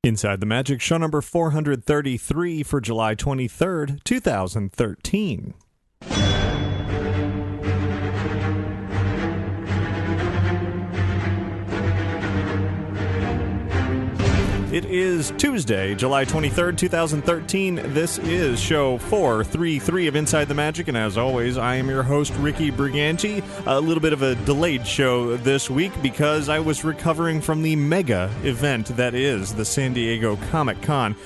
Inside the Magic, show number 433 for July 23rd, 2013. It is Tuesday, July 23rd, 2013. This is show 433 of Inside the Magic, and as always, I am your host, Ricky Briganti. A little bit of a delayed show this week because I was recovering from the mega event that is the San Diego Comic-Con.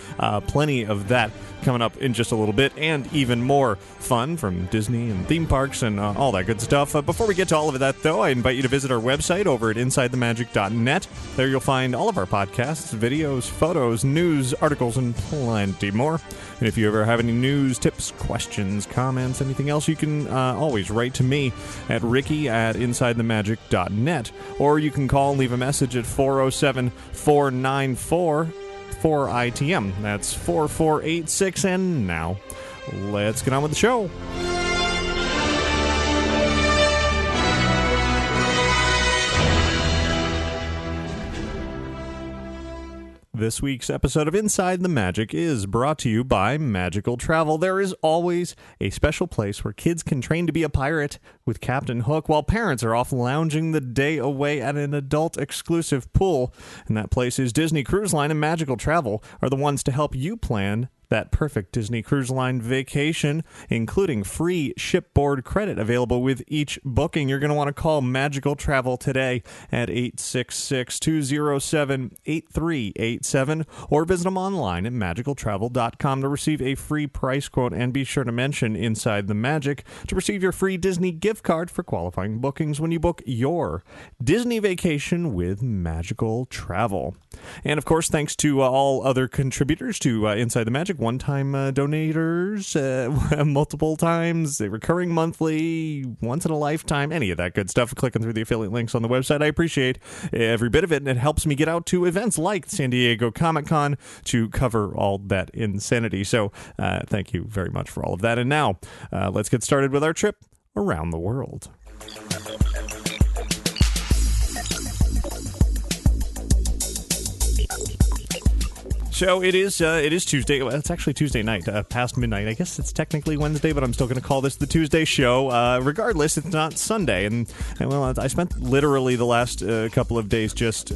Plenty of that coming up in just a little bit, and even more fun from Disney and theme parks and all that good stuff. Before we get to all of that, though, I invite you to visit our website over at InsideTheMagic.net. There you'll find all of our podcasts, videos, photos, news, articles, and plenty more. And if you ever have any news, tips, questions, comments, anything else, you can always write to me at ricky@InsideTheMagic.net, or you can call and leave a message at 407-494-4ITM. That's 4486, and now let's get on with the show. This week's episode of Inside the Magic is brought to you by Magical Travel. There is always a special place where kids can train to be a pirate with Captain Hook, while parents are off lounging the day away at an adult-exclusive pool. And that place is Disney Cruise Line, and Magical Travel are the ones to help you plan that perfect Disney Cruise Line vacation, including free shipboard credit available with each booking. You're going to want to call Magical Travel today at 866-207-8387 or visit them online at magicaltravel.com to receive a free price quote, and be sure to mention Inside the Magic to receive your free Disney gift card for qualifying bookings when you book your Disney vacation with Magical Travel. And of course, thanks to all other contributors to Inside the Magic, one-time donators, multiple times, recurring monthly, once in a lifetime, any of that good stuff. Clicking through the affiliate links on the website, I appreciate every bit of it, and it helps me get out to events like San Diego Comic-Con to cover all that insanity. So thank you very much for all of that. And now, let's get started with our trip around the world. So it is Tuesday. Well, it's actually Tuesday night, past midnight. I guess it's technically Wednesday, but I'm still going to call this the Tuesday show. Regardless, it's not Sunday. And well, I spent literally the last couple of days just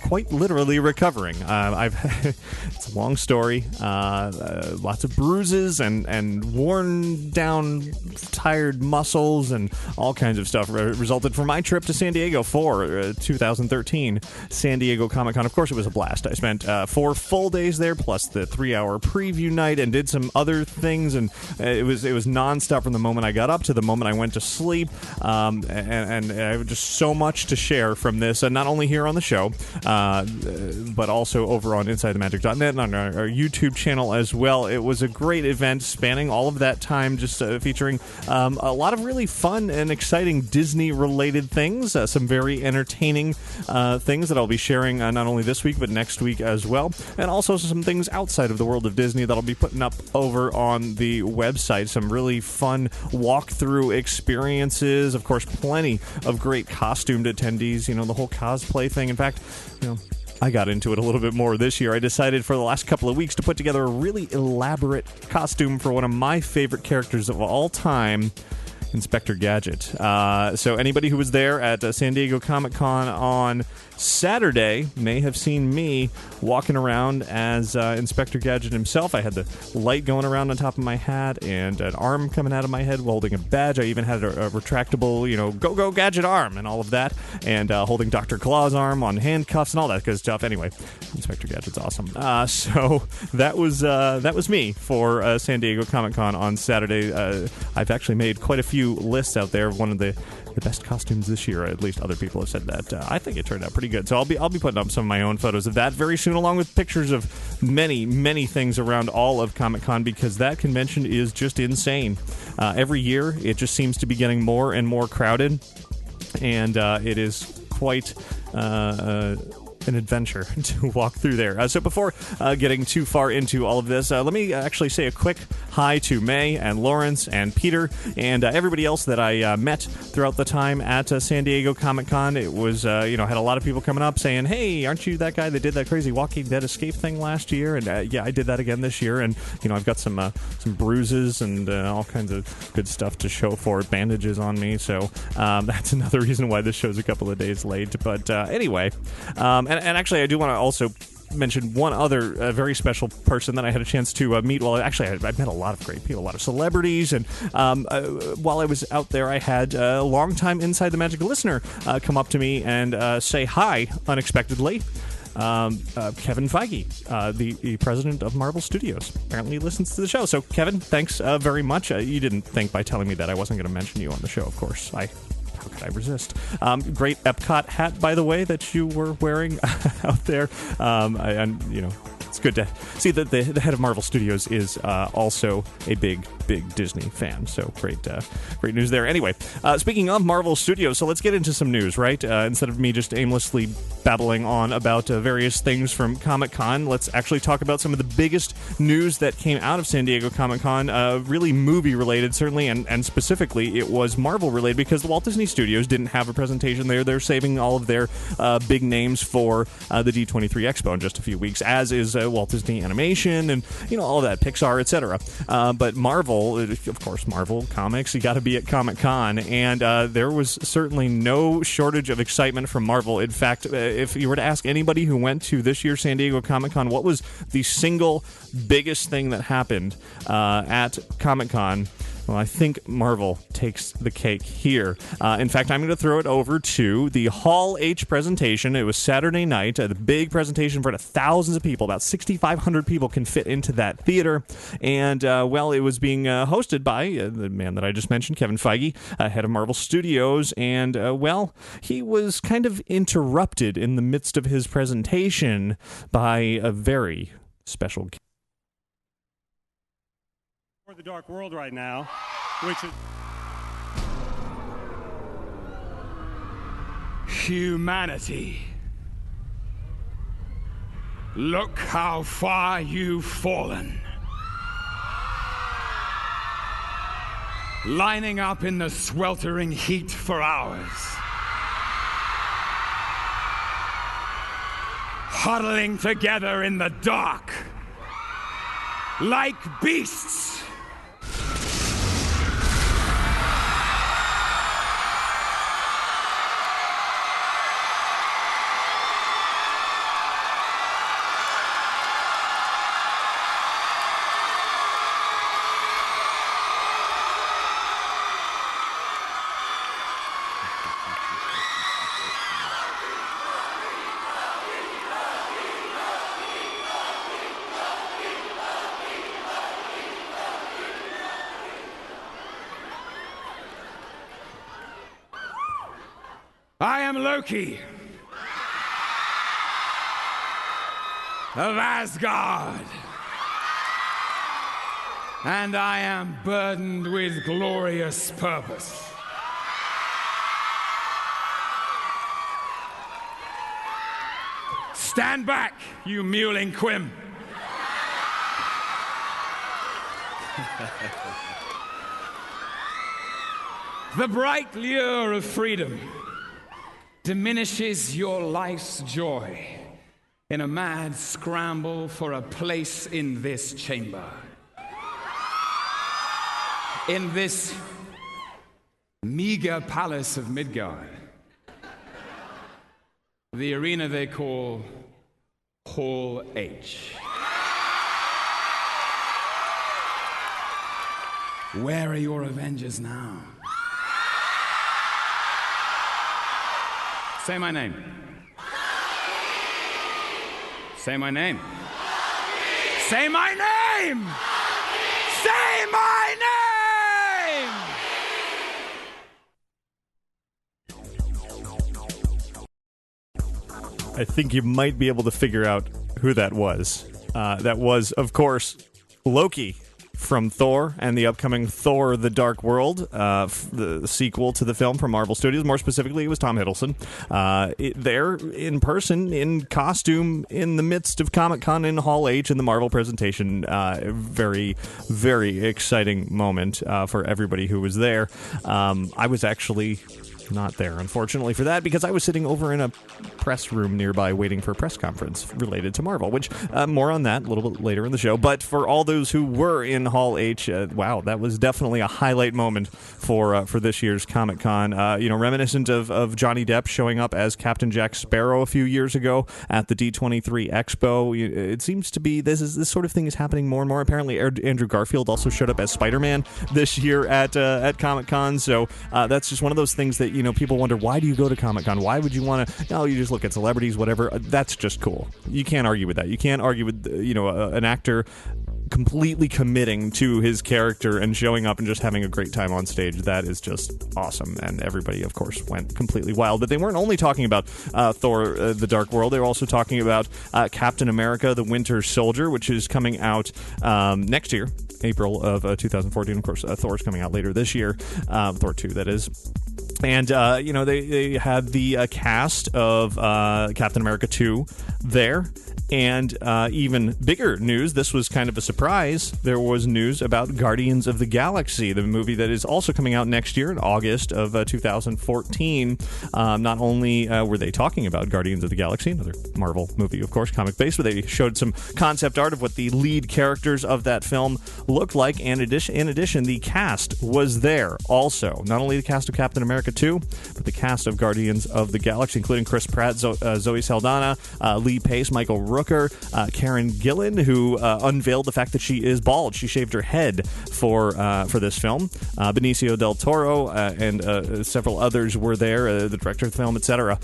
quite literally recovering. It's a long story. Lots of bruises and worn down, tired muscles and all kinds of stuff resulted from my trip to San Diego for 2013 San Diego Comic-Con. Of course, it was a blast. I spent 4 full days there, plus the 3-hour preview night, and did some other things, and it was nonstop from the moment I got up to the moment I went to sleep, and I have just so much to share from this, and not only here on the show, but also over on InsideTheMagic.net and on our YouTube channel as well. It was a great event spanning all of that time, just featuring a lot of really fun and exciting Disney-related things, some very entertaining things that I'll be sharing not only this week, but next week as well. And also some things outside of the world of Disney that I'll be putting up over on the website. Some really fun walkthrough experiences. Of course, plenty of great costumed attendees. You know, the whole cosplay thing. In fact, I got into it a little bit more this year. I decided for the last couple of weeks to put together a really elaborate costume for one of my favorite characters of all time, Inspector Gadget. So anybody who was there at San Diego Comic-Con on Saturday may have seen me walking around as Inspector Gadget himself. I had the light going around on top of my hat and an arm coming out of my head holding a badge. I even had a retractable, go Gadget arm and all of that, and holding Dr. Claw's arm on handcuffs and all that good stuff. Anyway, Inspector Gadget's awesome. So that was me for San Diego Comic-Con on Saturday. I've actually made quite a few lists out there of one of the best costumes this year. At least other people have said that. I think it turned out pretty good. So I'll be putting up some of my own photos of that very soon, along with pictures of many things around all of Comic-Con, because that convention is just insane. Every year, it just seems to be getting more and more crowded, and it is quite an adventure to walk through there. So before getting too far into all of this, let me actually say a quick hi to May and Lawrence and Peter and everybody else that I met throughout the time at San Diego Comic-Con. It was, had a lot of people coming up saying, hey, aren't you that guy that did that crazy Walking Dead escape thing last year? And yeah, I did that again this year. And, I've got some bruises and all kinds of good stuff to show for it, bandages on me. So that's another reason why this show's a couple of days late. But anyway, and actually I do want to also mention one other very special person that I had a chance to meet. Well, actually, I met a lot of great people, a lot of celebrities, and while I was out there, I had a longtime Inside the Magic listener come up to me and say hi unexpectedly. Kevin Feige, the president of Marvel Studios, apparently listens to the show. So, Kevin, thanks very much. You didn't think by telling me that I wasn't going to mention you on the show, of course. How could I resist? Great Epcot hat, by the way, that you were wearing out there. It's good to see that the head of Marvel Studios is also a big Disney fan. So great news there. Anyway, speaking of Marvel Studios, so let's get into some news, right? Instead of me just aimlessly babbling on about various things from Comic-Con, let's actually talk about some of the biggest news that came out of San Diego Comic-Con, really movie-related, certainly, and specifically, it was Marvel-related because the Walt Disney Studios didn't have a presentation there. They're saving all of their big names for the D23 Expo in just a few weeks, as is Walt Disney Animation and, all of that, Pixar, etc. But Marvel, of course, Marvel Comics, you got to be at Comic-Con, and there was certainly no shortage of excitement from Marvel. In fact, if you were to ask anybody who went to this year's San Diego Comic-Con, what was the single biggest thing that happened at Comic-Con, well, I think Marvel takes the cake here. In fact, I'm going to throw it over to the Hall H presentation. It was Saturday night, the big presentation for thousands of people. About 6,500 people can fit into that theater. And, it was being hosted by the man that I just mentioned, Kevin Feige, head of Marvel Studios. And, he was kind of interrupted in the midst of his presentation by a very special guest. The dark world right now, which is humanity. Look how far you've fallen. Lining up in the sweltering heat for hours. Huddling together in the dark. Like beasts. I am Loki of Asgard, and I am burdened with glorious purpose. Stand back, you mewling quim. The bright lure of freedom diminishes your life's joy in a mad scramble for a place in this chamber. In this meager palace of Midgard. The arena they call Hall H. Where are your Avengers now? Say my name. Say my name. Say my name! Say my name! I think you might be able to figure out who that was. That was, of course, Loki from Thor and the upcoming Thor: The Dark World, the sequel to the film from Marvel Studios. More specifically, it was Tom Hiddleston there in person, in costume, in the midst of Comic-Con in Hall H in the Marvel presentation. Very, very exciting moment for everybody who was there. I was actually not there, unfortunately, for that, because I was sitting over in a press room nearby waiting for a press conference related to Marvel, which more on that a little bit later in the show. But for all those who were in Hall H, wow, that was definitely a highlight moment for this year's Comic-Con. Reminiscent of Johnny Depp showing up as Captain Jack Sparrow a few years ago at the D23 Expo. It seems to be this sort of thing is happening more and more. Apparently, Andrew Garfield also showed up as Spider-Man this year at Comic-Con. So that's just one of those things that people wonder, why do you go to Comic-Con? Why would you want to? You just look at celebrities, whatever. That's just cool. You can't argue with that. You can't argue with an actor completely committing to his character and showing up and just having a great time on stage. That is just awesome. And everybody, of course, went completely wild. But they weren't only talking about Thor: The Dark World. They were also talking about Captain America: The Winter Soldier, which is coming out next year, April of 2014. Of course, Thor's coming out later this year. Thor 2, that is. And, they had the cast of Captain America 2 there. And even bigger news, this was kind of a surprise, there was news about Guardians of the Galaxy, the movie that is also coming out next year in August of 2014. Not only were they talking about Guardians of the Galaxy, another Marvel movie, of course, comic-based, but they showed some concept art of what the lead characters of that film looked like. And in addition, the cast was there also. Not only the cast of Captain America 2, but the cast of Guardians of the Galaxy, including Chris Pratt, Zoe Saldana, Lee Pace, Michael Rooker, Karen Gillan, who unveiled the fact that she is bald. She shaved her head for this film. Benicio del Toro and several others were there, the director of the film, etc.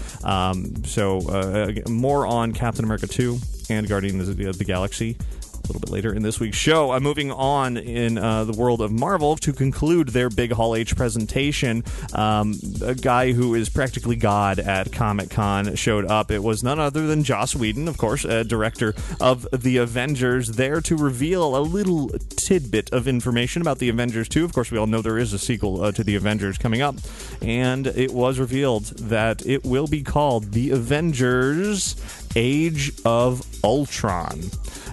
More on Captain America 2 and Guardians of the Galaxy a little bit later in this week's show. Moving on in the world of Marvel, to conclude their big Hall H presentation, a guy who is practically God at Comic-Con showed up. It was none other than Joss Whedon, of course, director of The Avengers, there to reveal a little tidbit of information about The Avengers 2. Of course, we all know there is a sequel to The Avengers coming up, and it was revealed that it will be called The Avengers Age of Ultron.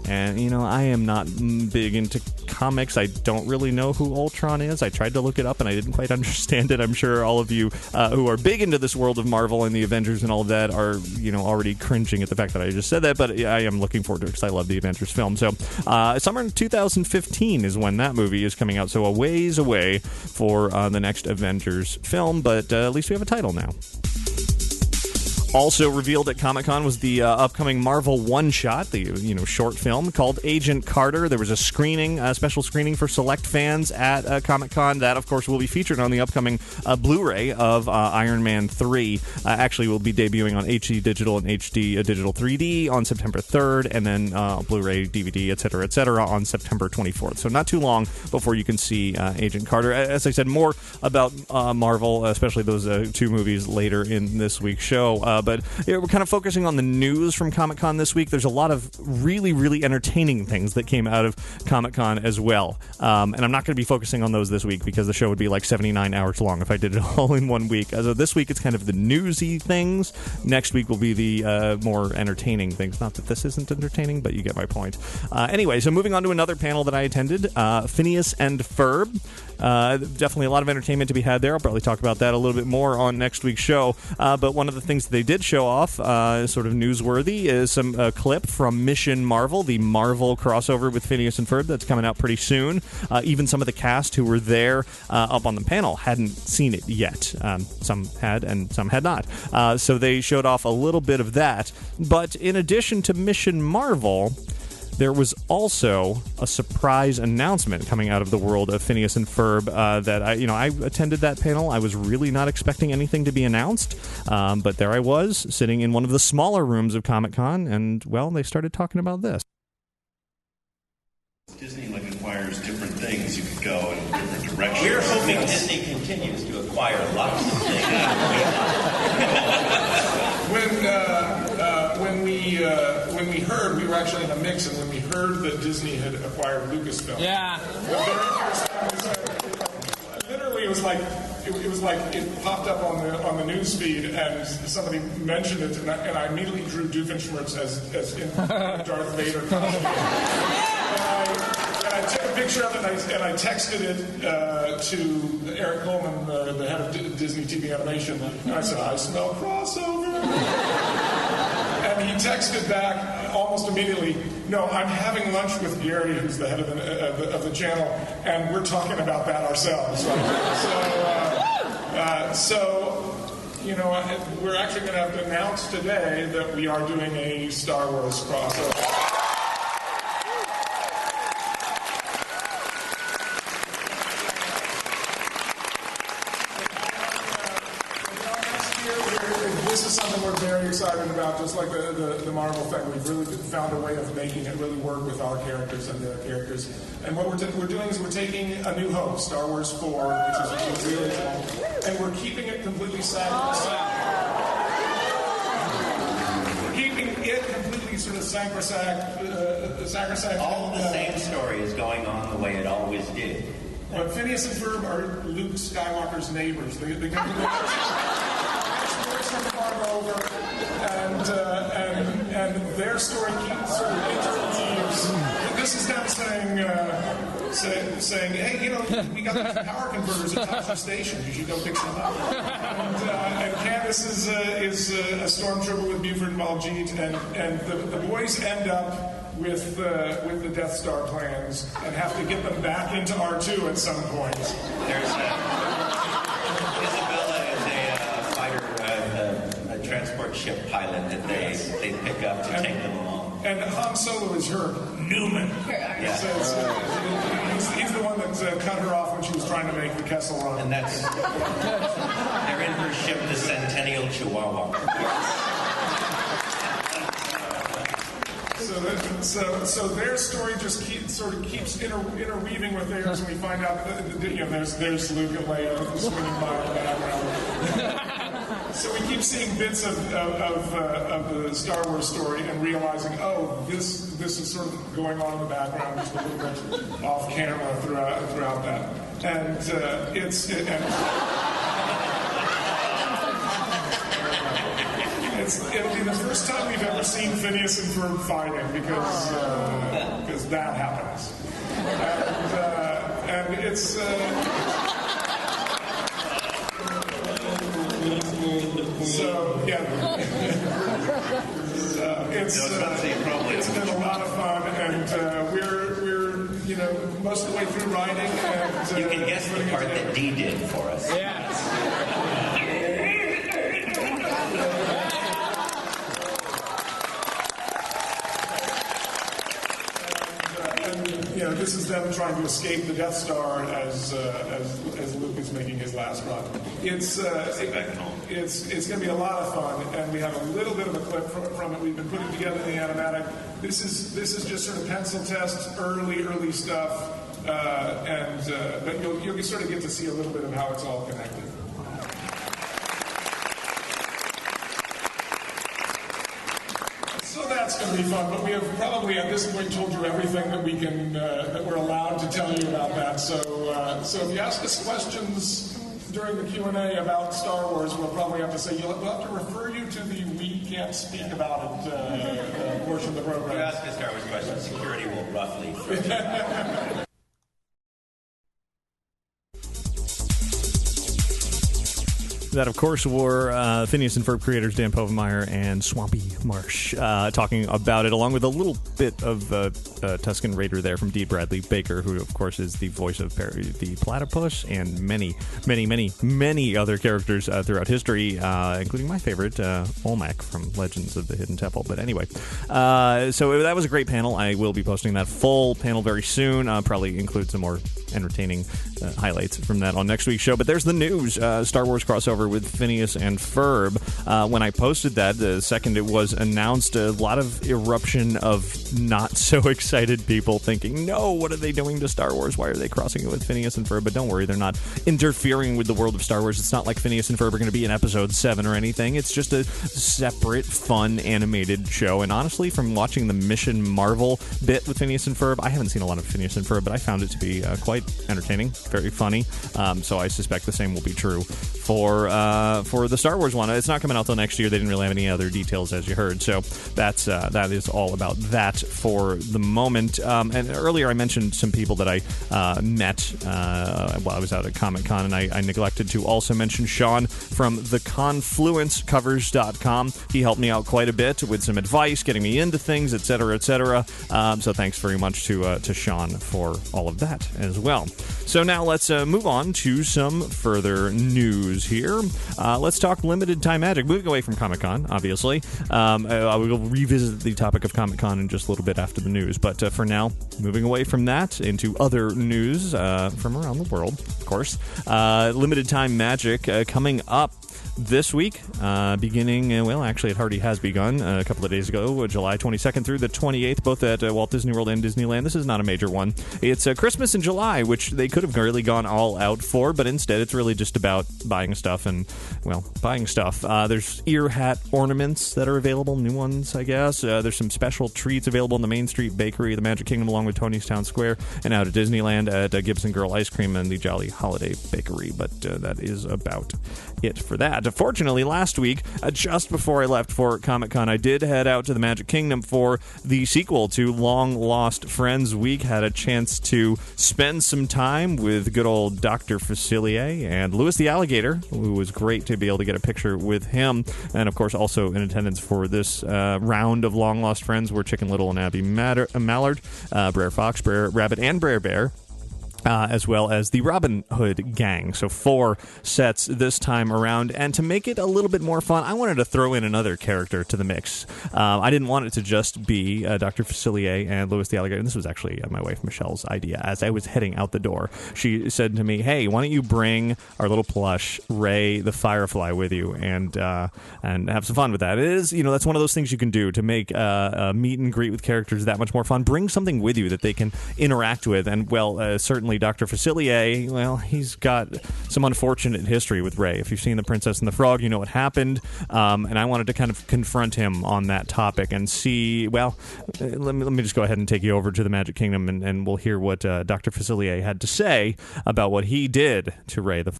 And, I am not big into comics. I don't really know who Ultron is. I tried to look it up, and I didn't quite understand it. I'm sure all of you who are big into this world of Marvel and the Avengers and all of that are, already cringing at the fact that I just said that, but I am looking forward to it because I love the Avengers film. So, summer in 2015 is when that movie is coming out, so a ways away for the next Avengers film, but at least we have a title now. Also revealed at Comic-Con was the upcoming Marvel one-shot, the short film called Agent Carter. There was a special screening for select fans at Comic-Con. That, of course, will be featured on the upcoming Blu-ray of Iron Man 3. Actually, will be debuting on HD Digital and HD Digital 3D on September 3rd, and then Blu-ray, DVD, etc., on September 24th. So not too long before you can see Agent Carter. As I said, more about Marvel, especially those two movies, later in this week's show. But we're kind of focusing on the news from Comic-Con this week. There's a lot of really, really entertaining things that came out of Comic-Con as well. And I'm not going to be focusing on those this week because the show would be like 79 hours long if I did it all in 1 week. So this week it's kind of the newsy things. Next week will be the more entertaining things. Not that this isn't entertaining, but you get my point. Anyway, so moving on to another panel that I attended, Phineas and Ferb. Definitely a lot of entertainment to be had there. I'll probably talk about that a little bit more on next week's show. But one of the things that they did show off, sort of newsworthy, is some clip from Mission Marvel, the Marvel crossover with Phineas and Ferb that's coming out pretty soon. Even some of the cast who were there up on the panel hadn't seen it yet. Some had and some had not. So they showed off a little bit of that. But in addition to Mission Marvel, there was also a surprise announcement coming out of the world of Phineas and Ferb that I attended that panel. I was really not expecting anything to be announced, but there I was sitting in one of the smaller rooms of Comic-Con, and well, they started talking about this. Disney acquires different things. You could go in different directions. We're hoping Disney continues to acquire lots of things. When we we heard, we were actually in a mix, and when we heard that Disney had acquired Lucasfilm, Yeah. the very first time we said, literally, it was like it popped up on the news feed, and somebody mentioned it, and I immediately drew Doofenshmirtz as in Darth Vader costume. And I took a picture of it, and I texted it to Eric Coleman, the head of Disney TV Animation, and I said, "I smell crossover." And he texted back almost immediately, "No, I'm having lunch with Gary, who's the head of the channel, and we're talking about that ourselves." Right? So, you know, we're actually going to have to announce today that we are doing a Star Wars crossover. This is something we're very excited about, just like the Marvel thing. We've really found a way of making it really work with our characters and their characters. And what we're doing is we're taking A New Hope, Star Wars 4, which is the original, and we're keeping it completely sacrosanct. We're keeping it completely sort of sacrosanct. All the same story is going on the way it always did. But Phineas and Ferb are Luke Skywalker's neighbors. They come to from far over, and their story keeps sort of interweaves. This is them saying, "Hey, you know, we got these power converters at Tosser Station. You should go pick some up." And Candace is a stormtrooper with Buford and Baljeet, and the boys end up with the Death Star plans and have to get them back into R2 at some point. There's Isabella is a fighter, a transport ship pilot that they pick up to take them along. And Han Solo is her Newman. Yeah. So he's the one that cut her off when she was trying to make the Kessel Run. And they're in her ship, the Centennial Chihuahua. So their story just keeps interweaving with theirs, and we find out that there's Luke and Leia swinging by in the background. So we keep seeing bits of the Star Wars story and realizing, this is sort of going on in the background, just a little bit off camera throughout that, and it'll be the first time we've ever seen Phineas and Ferb fighting because that happens, and it's. So yeah, it's been a lot of fun, and we're most of the way through writing. And you can guess the part that Dee did for us. This is them trying to escape the Death Star as Luke is making his last run. It's going to be a lot of fun, and we have a little bit of a clip from it. We've been putting together the animatic. This is just sort of pencil test, early stuff, but you'll sort of get to see a little bit of how it's all connected. That's going to be fun, but we have probably at this point told you everything that we can that we're allowed to tell you about that. So if you ask us questions during the Q&A about Star Wars, we'll probably have to say we'll have to refer you to the "we can't speak about it" portion of the program. If you ask a Star Wars question, security will roughly. That, of course, were Phineas and Ferb creators Dan Povenmire and Swampy Marsh talking about it, along with a little bit of Tusken Raider there from D. Bradley Baker, who, of course, is the voice of the Platypus and many, many, many, many other characters throughout history, including my favorite, Olmec from Legends of the Hidden Temple. But anyway, so that was a great panel. I will be posting that full panel very soon. Probably include some more entertaining highlights from that on next week's show. But there's the news. Star Wars crossover with Phineas and Ferb. When I posted that, the second it was announced, a lot of eruption of not so excited people thinking, no, what are they doing to Star Wars? Why are they crossing it with Phineas and Ferb? But don't worry, they're not interfering with the world of Star Wars. It's not like Phineas and Ferb are going to be in episode 7 or anything. It's just a separate, fun, animated show. And honestly, from watching the Mission Marvel bit with Phineas and Ferb, I haven't seen a lot of Phineas and Ferb, but I found it to be quite entertaining, very funny. So I suspect the same will be true for the Star Wars one. It's not coming out till next year. They didn't really have any other details, as you heard. So that is all about that for the moment. And earlier I mentioned some people that I met while I was out at Comic-Con, and I neglected to also mention Sean from theconfluencecovers.com. He helped me out quite a bit with some advice, getting me into things, etc., etc. So thanks very much to Sean for all of that as well. So now let's move on to some further news here. Let's talk limited time magic. Moving away from Comic-Con, obviously. I will revisit the topic of Comic-Con in just a little bit after the news. But for now, moving away from that into other news from around the world, of course. Limited time magic coming up this week, beginning, well, actually it already has begun a couple of days ago, July 22nd through the 28th, both at Walt Disney World and Disneyland. This is not a major one. It's Christmas in July, which they could have really gone all out for, but instead it's really just about buying stuff and, well, buying stuff. There's ear hat ornaments that are available, new ones, I guess. There's some special treats available in the Main Street Bakery, the Magic Kingdom, along with Tony's Town Square, and out at Disneyland at Gibson Girl Ice Cream and the Jolly Holiday Bakery. But that is about it for that. Fortunately, last week, just before I left for Comic-Con, I did head out to the Magic Kingdom for the sequel to Long Lost Friends Week. Had a chance to spend some time with good old Dr. Facilier and Louis the Alligator, who was great to be able to get a picture with him. And, of course, also in attendance for this round of Long Lost Friends were Chicken Little and Abby Mallard, Brer Fox, Brer Rabbit, and Brer Bear. As well as the Robin Hood gang. So 4 sets this time around. And to make it a little bit more fun, I wanted to throw in another character to the mix. I didn't want it to just be Dr. Facilier and Louis the Alligator. And this was actually my wife Michelle's idea. As I was heading out the door, she said to me, hey, why don't you bring our little plush, Ray the Firefly, with you and have some fun with that. It is, that's one of those things you can do to make a meet and greet with characters that much more fun. Bring something with you that they can interact with. And, well, certainly Dr. Facilier, well, he's got some unfortunate history with Ray. If you've seen The Princess and the Frog, you know what happened. And I wanted to kind of confront him on that topic and see, well, let me just go ahead and take you over to the Magic Kingdom and we'll hear what Dr. Facilier had to say about what he did to Ray the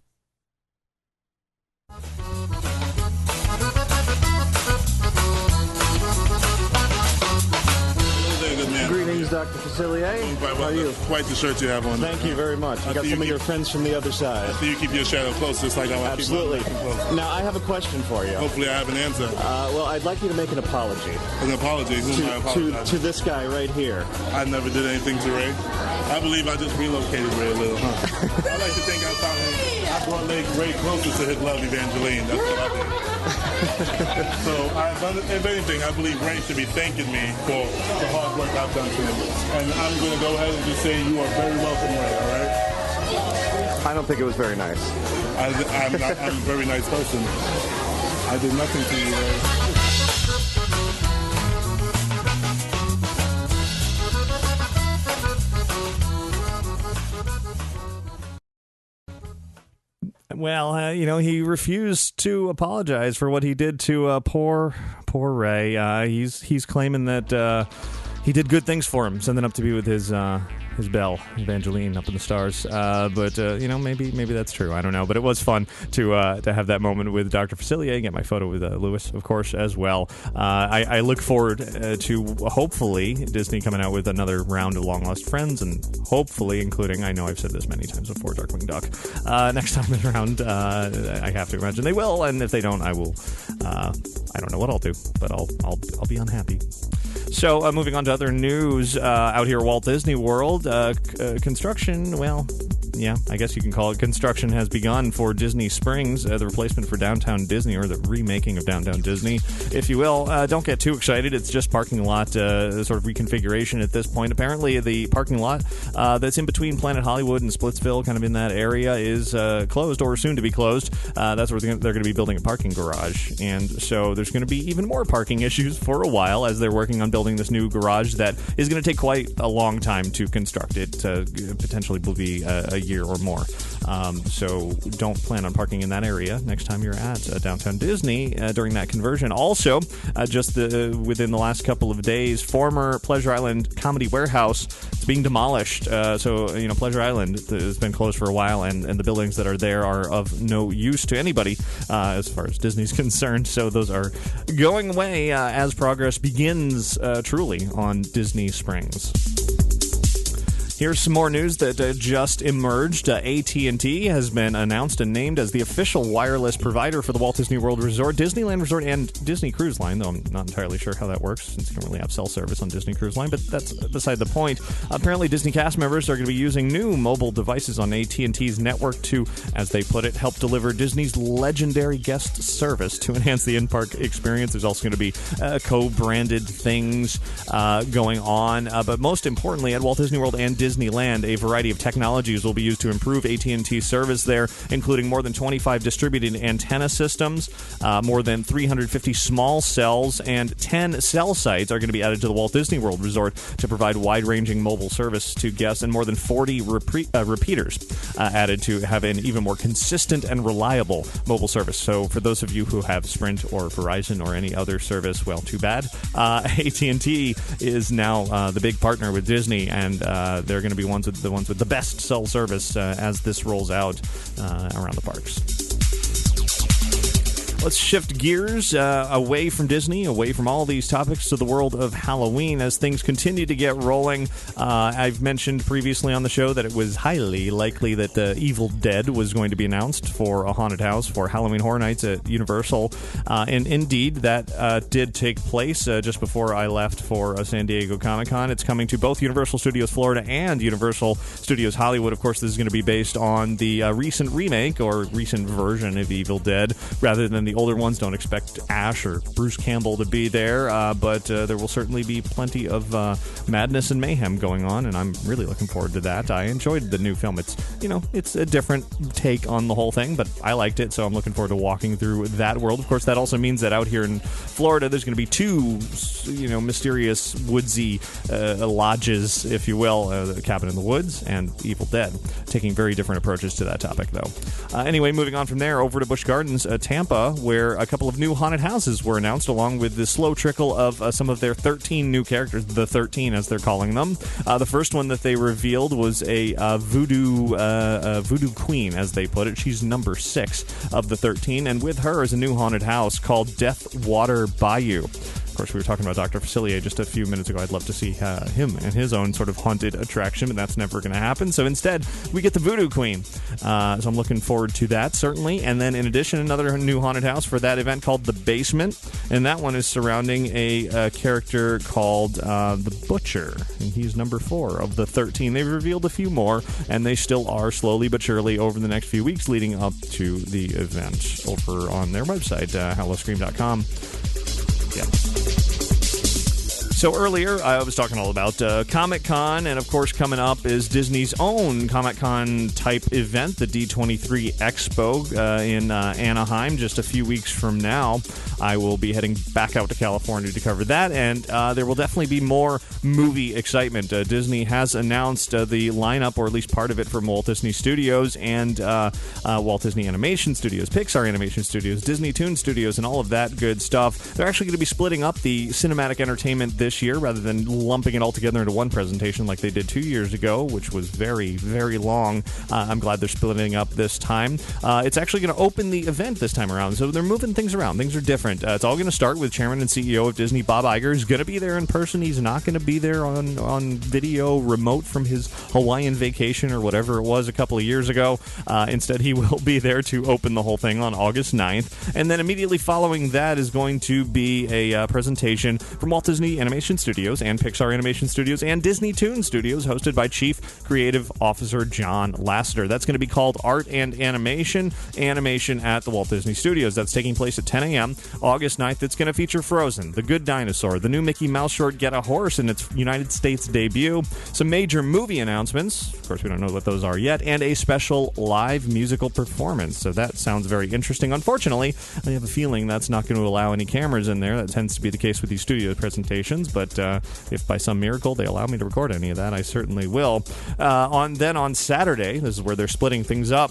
Greetings, Dr. Facilier. How are you? Quite the shirt you have on. Thank you very much. I got some of your friends from the other side. So you keep your shadow close, just like I want to keep Absolutely. Now, I have a question for you. Hopefully I have an answer. Well, I'd like you to make an apology. An apology? Who am I apologizing? To this guy right here. I never did anything to Ray. I believe I just relocated Ray a little, huh? I like to think I found him. I brought Ray closer to his love, Evangeline. That's what I did. So, if anything, I believe Ray should be thanking me for the hard work I've done for him. And I'm going to go ahead and just say you are very welcome, Ray, all right? I don't think it was very nice. I'm a very nice person. I did nothing to you, Ray. Well, he refused to apologize for what he did to poor Ray. He's claiming that he did good things for him, sending up to be with his belle, Evangeline, up in the stars. But maybe that's true. I don't know. But it was fun to have that moment with Dr. Facilier and get my photo with Louis, of course, as well. I look forward to hopefully Disney coming out with another round of Long Lost Friends, and hopefully including, I know I've said this many times before, Darkwing Duck. Next time around, I have to imagine they will, and if they don't, I will. I don't know what I'll do, but I'll be unhappy. So, moving on to other news out here at Walt Disney World, construction, well, yeah, I guess you can call it. Construction has begun for Disney Springs, the replacement for Downtown Disney, or the remaking of Downtown Disney, if you will. Don't get too excited. It's just parking lot sort of reconfiguration at this point. Apparently, the parking lot that's in between Planet Hollywood and Splitsville, kind of in that area, is closed or soon to be closed. That's where they're going to be building a parking garage. And so there's going to be even more parking issues for a while as they're working on building this new garage that is going to take quite a long time to construct. It potentially will be a year or more. So don't plan on parking in that area next time you're at Downtown Disney during that conversion. Also, just within the last couple of days, former Pleasure Island Comedy Warehouse is being demolished. So, Pleasure Island has been closed for a while, and the buildings that are there are of no use to anybody as far as Disney's concerned. So those are going away as progress begins truly on Disney Springs. Here's some more news that just emerged. AT&T has been announced and named as the official wireless provider for the Walt Disney World Resort, Disneyland Resort, and Disney Cruise Line, though I'm not entirely sure how that works since you don't really have cell service on Disney Cruise Line, but that's beside the point. Apparently, Disney cast members are going to be using new mobile devices on AT&T's network to, as they put it, help deliver Disney's legendary guest service to enhance the in-park experience. There's also going to be co-branded things going on, but most importantly, at Walt Disney World and Disneyland, a variety of technologies will be used to improve AT&T service there, including more than 25 distributed antenna systems, more than 350 small cells, and 10 cell sites are going to be added to the Walt Disney World Resort to provide wide-ranging mobile service to guests, and more than 40 repeaters added to have an even more consistent and reliable mobile service. So for those of you who have Sprint or Verizon or any other service, well, too bad. AT&T is now the big partner with Disney, and they're going to be the ones with the best cell service as this rolls out around the parks. Let's shift gears away from Disney, away from all these topics, to the world of Halloween as things continue to get rolling. I've mentioned previously on the show that it was highly likely that Evil Dead was going to be announced for a haunted house for Halloween Horror Nights at Universal. And indeed, that did take place just before I left for San Diego Comic-Con. It's coming to both Universal Studios Florida and Universal Studios Hollywood. Of course, this is going to be based on the recent remake or recent version of Evil Dead rather than the older ones. Don't expect Ash or Bruce Campbell to be there, but there will certainly be plenty of madness and mayhem going on, and I'm really looking forward to that. I enjoyed the new film. It's a different take on the whole thing, but I liked it, so I'm looking forward to walking through that world. Of course, that also means that out here in Florida, there's going to be two, mysterious woodsy lodges, if you will, the Cabin in the Woods and Evil Dead, taking very different approaches to that topic, though. Anyway, moving on from there over to Busch Gardens, Tampa, where a couple of new haunted houses were announced, along with the slow trickle of some of their 13 new characters, the 13 as they're calling them. The first one that they revealed was a voodoo queen, as they put it. She's number 6 of the 13, and with her is a new haunted house called Death Water Bayou. Of course, we were talking about Dr. Facilier just a few minutes ago. I'd love to see him and his own sort of haunted attraction, but that's never going to happen. So instead, we get the Voodoo Queen. So I'm looking forward to that, certainly. And then, in addition, another new haunted house for that event called The Basement. And that one is surrounding a character called The Butcher. And he's number 4 of the 13. They've revealed a few more, and they still are slowly but surely over the next few weeks leading up to the event over on their website, hallowscream.com. Yeah. So earlier, I was talking all about Comic-Con, and of course coming up is Disney's own Comic-Con type event, the D23 Expo in Anaheim, just a few weeks from now. I will be heading back out to California to cover that, and there will definitely be more movie excitement. Disney has announced the lineup, or at least part of it, from Walt Disney Studios and Walt Disney Animation Studios, Pixar Animation Studios, Disney Toon Studios, and all of that good stuff. They're actually going to be splitting up the cinematic entertainment this year rather than lumping it all together into one presentation like they did 2 years ago, which was very, very long. I'm glad they're splitting up this time. It's actually going to open the event this time around, so they're moving things around. Things are different. It's all going to start with Chairman and CEO of Disney, Bob Iger. He's going to be there in person. He's not going to be there on video remote from his Hawaiian vacation or whatever it was a couple of years ago. Instead, he will be there to open the whole thing on August 9th. And then immediately following that is going to be a presentation from Walt Disney Animation Animation Studios and Pixar Animation Studios and Disney Toon Studios, hosted by Chief Creative Officer John Lasseter. That's going to be called Art and Animation at the Walt Disney Studios. That's taking place at 10 a.m. August 9th. It's going to feature Frozen, The Good Dinosaur, the new Mickey Mouse short Get a Horse in its United States debut, some major movie announcements, of course we don't know what those are yet, and a special live musical performance. So that sounds very interesting. Unfortunately, I have a feeling that's not going to allow any cameras in there. That tends to be the case with these studio presentations, but if by some miracle they allow me to record any of that, I certainly will. On Saturday, this is where they're splitting things up.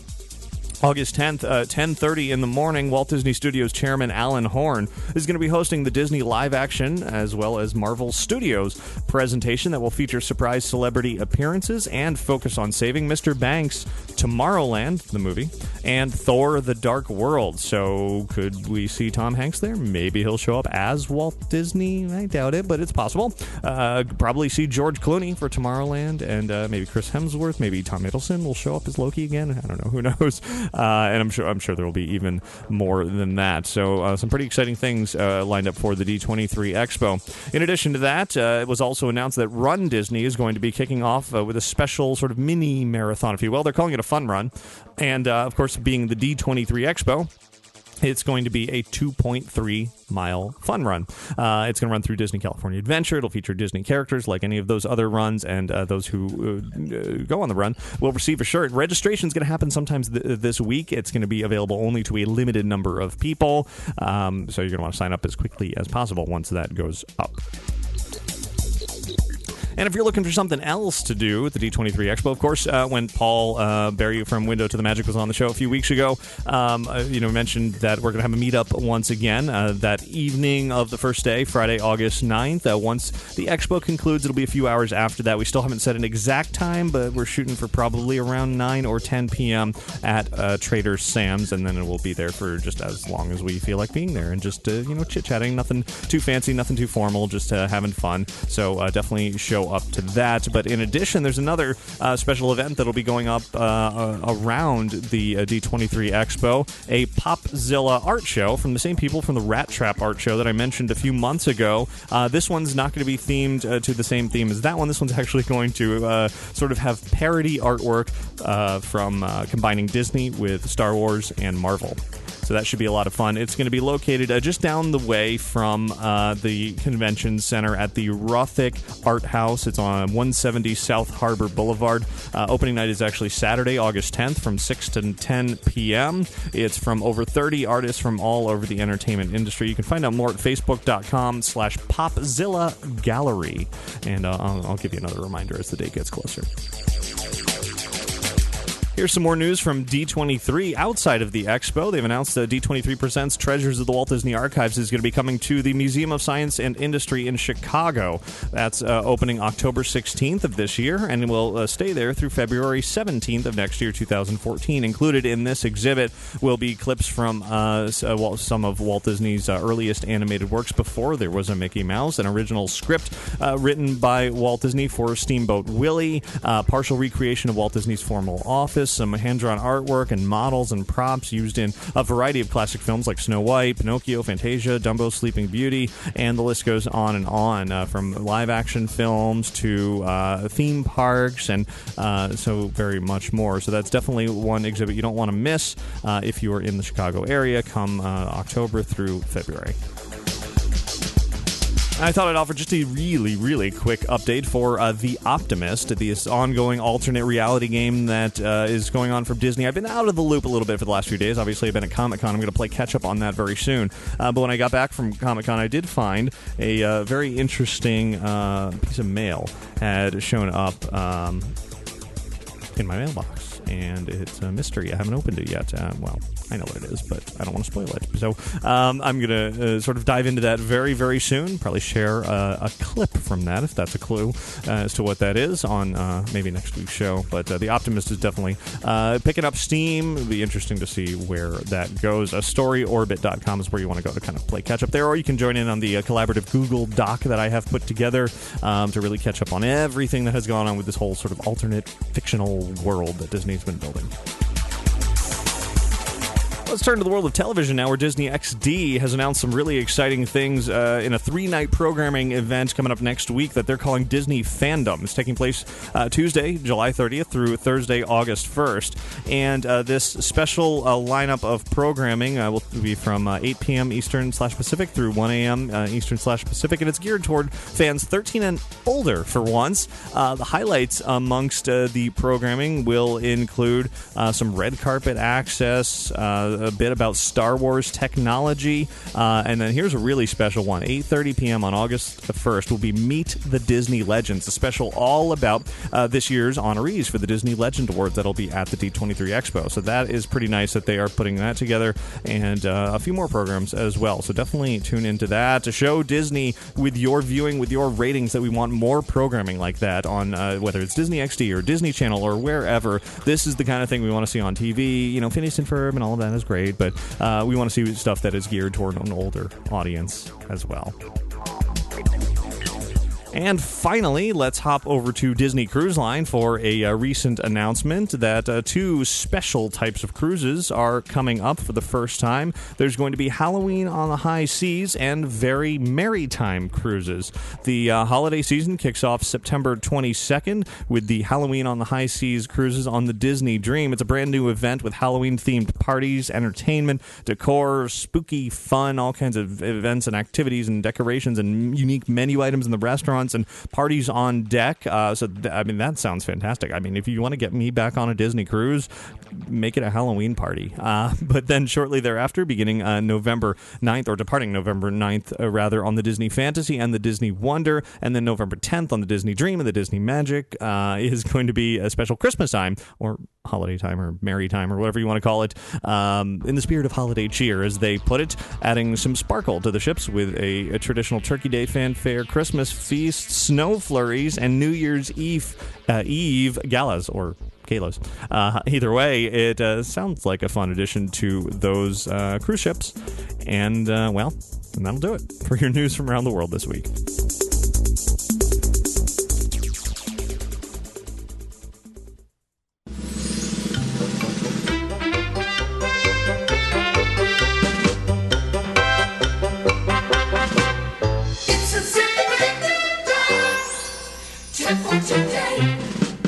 August 10th, 10:30 in the morning, Walt Disney Studios chairman Alan Horn is going to be hosting the Disney live action as well as Marvel Studios presentation that will feature surprise celebrity appearances and focus on saving Mr. Banks, Tomorrowland, the movie, and Thor: The Dark World. So could we see Tom Hanks there? Maybe he'll show up as Walt Disney. I doubt it, but it's possible. Probably see George Clooney for Tomorrowland, and maybe Chris Hemsworth, maybe Tom Hiddleston will show up as Loki again. I don't know. Who knows? And I'm sure there will be even more than that. So some pretty exciting things lined up for the D23 Expo. In addition to that, it was also announced that Run Disney is going to be kicking off with a special sort of mini marathon, if you will. They're calling it a fun run. And, of course, being the D23 Expo, it's going to be a 2.3-mile fun run. It's going to run through Disney California Adventure. It'll feature Disney characters like any of those other runs, and those who go on the run will receive a shirt. Registration is going to happen sometimes this week. It's going to be available only to a limited number of people, so you're going to want to sign up as quickly as possible once that goes up. And if you're looking for something else to do at the D23 Expo, of course, when Paul Berry from Window to the Magic was on the show a few weeks ago, mentioned that we're going to have a meetup once again that evening of the first day, Friday, August 9th. Once the expo concludes, it'll be a few hours after that. We still haven't set an exact time, but we're shooting for probably around 9 or 10 p.m. at Trader Sam's, and then it will be there for just as long as we feel like being there and just, chit-chatting. Nothing too fancy, nothing too formal, just having fun. So definitely show up to that. But in addition, there's another special event that'll be going up around the D23 Expo, a Popzilla art show from the same people from the Rat Trap art show that I mentioned a few months ago. This one's not going to be themed to the same theme as that one. This one's actually going to sort of have parody artwork from combining Disney with Star Wars and Marvel. So that should be a lot of fun. It's going to be located just down the way from the convention center at the Rothick Art House. It's on 170 South Harbor Boulevard. Opening night is actually Saturday, August 10th from 6 to 10 p.m. It's from over 30 artists from all over the entertainment industry. You can find out more at facebook.com/Popzilla Gallery. And I'll give you another reminder as the date gets closer. Here's some more news from D23 outside of the expo. They've announced that D23 Presents Treasures of the Walt Disney Archives is going to be coming to the Museum of Science and Industry in Chicago. That's opening October 16th of this year, and will stay there through February 17th of next year, 2014. Included in this exhibit will be clips from some of Walt Disney's earliest animated works before there was a Mickey Mouse, an original script written by Walt Disney for Steamboat Willie, partial recreation of Walt Disney's formal office, some hand-drawn artwork and models and props used in a variety of classic films like Snow White, Pinocchio, Fantasia, Dumbo, Sleeping Beauty, and the list goes on and on, from live-action films to theme parks and so very much more. So that's definitely one exhibit you don't want to miss if you are in the Chicago area come October through February. I thought I'd offer just a really, really quick update for The Optimist, this ongoing alternate reality game that is going on from Disney. I've been out of the loop a little bit for the last few days. Obviously, I've been at Comic-Con. I'm going to play catch-up on that very soon. But when I got back from Comic-Con, I did find a very interesting piece of mail had shown up in my mailbox. And it's a mystery. I haven't opened it yet. Well, I know what it is, but I don't want to spoil it. So I'm going to sort of dive into that very, very soon. Probably share a clip from that, if that's a clue, as to what that is on maybe next week's show. But The Optimist is definitely picking up steam. It'll be interesting to see where that goes. Storyorbit.com is where you want to go to kind of play catch-up there, or you can join in on the collaborative Google Doc that I have put together to really catch up on everything that has gone on with this whole sort of alternate fictional world that Disney's been building. Let's turn to the world of television now, where Disney XD has announced some really exciting things in a 3-night programming event coming up next week that they're calling Disney Fandom. It's taking place Tuesday, July 30th through Thursday, August 1st. And this special lineup of programming will be from 8 p.m. Eastern/Pacific through 1 a.m. Eastern/Pacific, and it's geared toward fans 13 and older for once. The highlights amongst the programming will include some red carpet access, a bit about Star Wars technology, and then here's a really special one. 8:30 p.m. on August 1st will be Meet the Disney Legends, a special all about this year's honorees for the Disney Legend Awards that'll be at the D23 Expo. So that is pretty nice that they are putting that together, and a few more programs as well. So definitely tune into that to show Disney with your viewing, with your ratings, that we want more programming like that on whether it's Disney XD or Disney Channel or wherever. This is the kind of thing we want to see on TV. You know, Phineas and Ferb and all of that is great, but we want to see stuff that is geared toward an older audience as well. And finally, let's hop over to Disney Cruise Line for a recent announcement that 2 special types of cruises are coming up for the first time. There's going to be Halloween on the High Seas and Very Merry Time cruises. The holiday season kicks off September 22nd with the Halloween on the High Seas cruises on the Disney Dream. It's a brand new event with Halloween-themed parties, entertainment, decor, spooky fun, all kinds of events and activities and decorations and unique menu items in the restaurants and parties on deck. That sounds fantastic. I mean, if you want to get me back on a Disney cruise, make it a Halloween party. But then shortly thereafter, beginning November 9th, or departing November 9th, on the Disney Fantasy and the Disney Wonder, and then November 10th on the Disney Dream and the Disney Magic, is going to be a special Christmas time, or holiday time, or merry time, or whatever you want to call it, in the spirit of holiday cheer, as they put it, adding some sparkle to the ships with a traditional Turkey Day fanfare, Christmas feast, snow flurries, and New Year's Eve galas, or galas. Either way, it sounds like a fun addition to those cruise ships. And, and that'll do it for your news from around the world this week.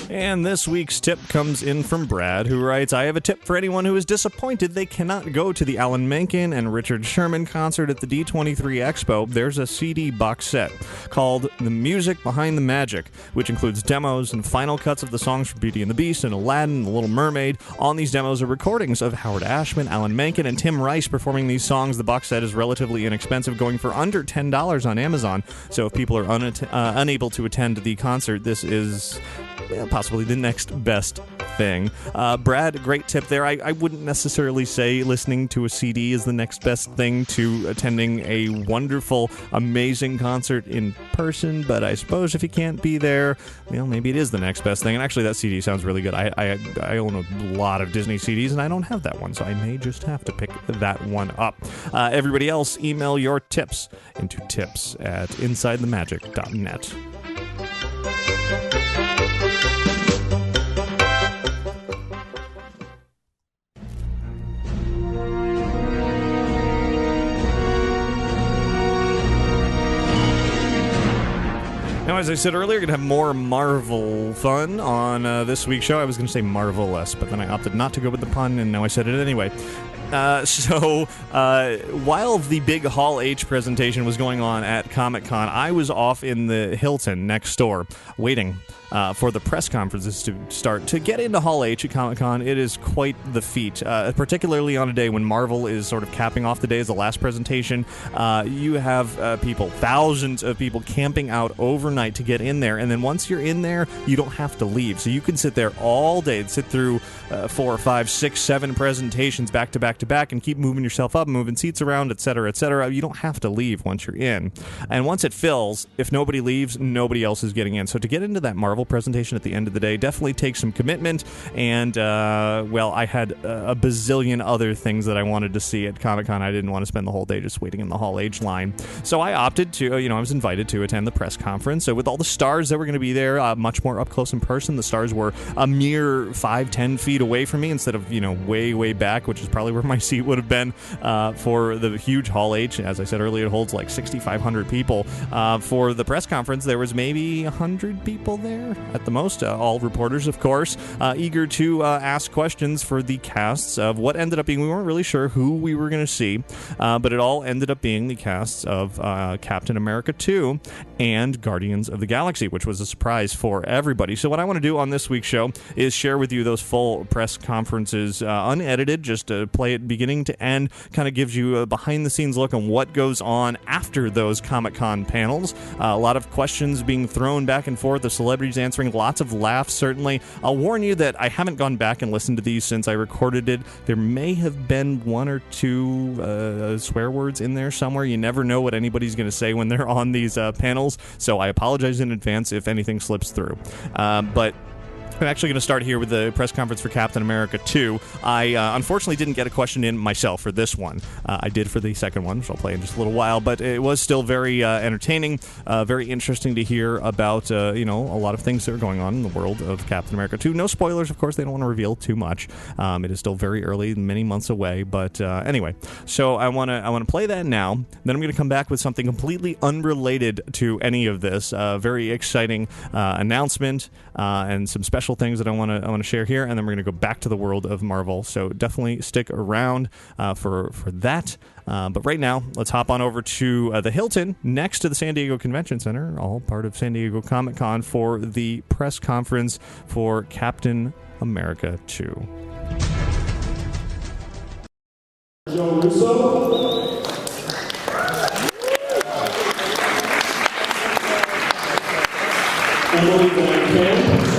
And this week's tip comes in from Brad, who writes, I have a tip for anyone who is disappointed they cannot go to the Alan Menken and Richard Sherman concert at the D23 Expo. There's a CD box set called The Music Behind the Magic, which includes demos and final cuts of the songs from Beauty and the Beast and Aladdin and The Little Mermaid. On these demos are recordings of Howard Ashman, Alan Menken, and Tim Rice performing these songs. The box set is relatively inexpensive, going for under $10 on Amazon. So if people are unable to attend the concert, this is possibly the next best thing. Brad, great tip there. I wouldn't necessarily say listening to a CD is the next best thing to attending a wonderful, amazing concert in person, but I suppose if you can't be there, maybe it is the next best thing. And actually, that CD sounds really good. I own a lot of Disney CDs, and I don't have that one, so I may just have to pick that one up. Everybody else, email your tips into tips@insidethemagic.net. Now, as I said earlier, we're going to have more Marvel fun on this week's show. I was going to say marvelous, but then I opted not to go with the pun, and now I said it anyway. While the big Hall H presentation was going on at Comic-Con, I was off in the Hilton next door waiting for the press conferences to start. To get into Hall H at Comic-Con, it is quite the feat, particularly on a day when Marvel is sort of capping off the day as the last presentation. You have thousands of people camping out overnight to get in there, and then once you're in there, you don't have to leave. So you can sit there all day, sit through 4, 5, 6, 7 presentations back to back to back and keep moving yourself up, moving seats around, etc., etc. You don't have to leave once you're in. And once it fills, if nobody leaves, nobody else is getting in. So to get into that Marvel Marvel presentation at the end of the day definitely takes some commitment, and, well, I had a bazillion other things that I wanted to see at Comic-Con. I didn't want to spend the whole day just waiting in the Hall H line. So I opted to, I was invited to attend the press conference. So with all the stars that were going to be there, much more up close and person, the stars were a mere 5-10 feet away from me instead of, way back, which is probably where my seat would have been for the huge Hall H. As I said earlier, it holds like 6,500 people. For the press conference, there was maybe 100 people there at the most, all reporters, of course, eager to ask questions for the casts of what ended up being, we weren't really sure who we were going to see, but it all ended up being the casts of Captain America 2 and Guardians of the Galaxy, which was a surprise for everybody. So what I want to do on this week's show is share with you those full press conferences, unedited, just to play it beginning to end, kind of gives you a behind-the-scenes look on what goes on after those Comic-Con panels. A lot of questions being thrown back and forth, the celebrities answering, lots of laughs, certainly. I'll warn you that I haven't gone back and listened to these since I recorded it. There may have been one or two swear words in there somewhere. You never know what anybody's going to say when they're on these panels, so I apologize in advance if anything slips through. But I'm actually going to start here with the press conference for Captain America 2. I unfortunately didn't get a question in myself for this one. I did for the second one, which I'll play in just a little while, but it was still very entertaining, very interesting to hear about, a lot of things that are going on in the world of Captain America 2. No spoilers, of course. They don't want to reveal too much. It is still very early, many months away, but anyway. So I want to play that now. Then I'm going to come back with something completely unrelated to any of this. Very exciting announcement and some special things that I want to share here, and then we're going to go back to the world of Marvel. So definitely stick around for that. But right now, let's hop on over to the Hilton next to the San Diego Convention Center, all part of San Diego Comic-Con, for the press conference for Captain America 2. Joe Russo. Emily Van Camp.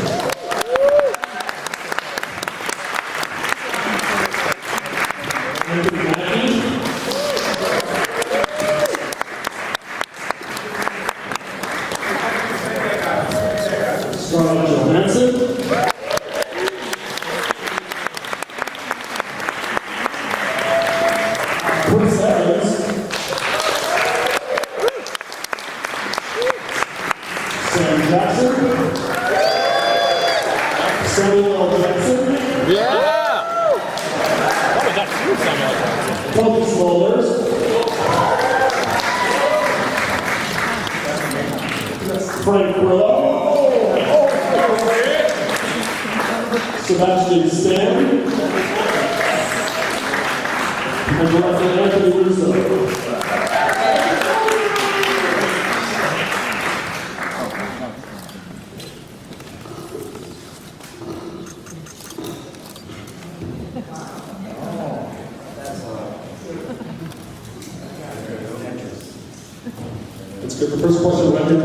Let's get the first question right here.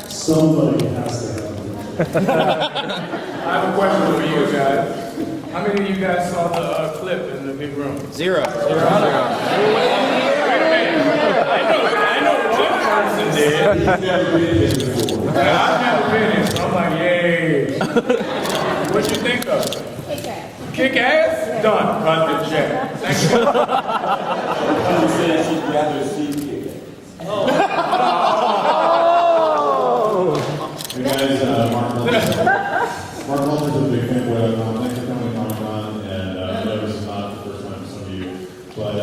Somebody has to have it. I have a question for you guys. How many of you guys saw the clip in the big room? Zero. Wait a minute. I know one person did. I've never been in, so I'm like, yay. What'd you think of it? Kick ass. Kick ass? Yeah. Done. Cut the check. Thank you. You said she'd rather see kick ass. Hey guys, Mark Walters is a big fan of thanks for coming to Comic-Con, and I know this is not the first time for some of you, but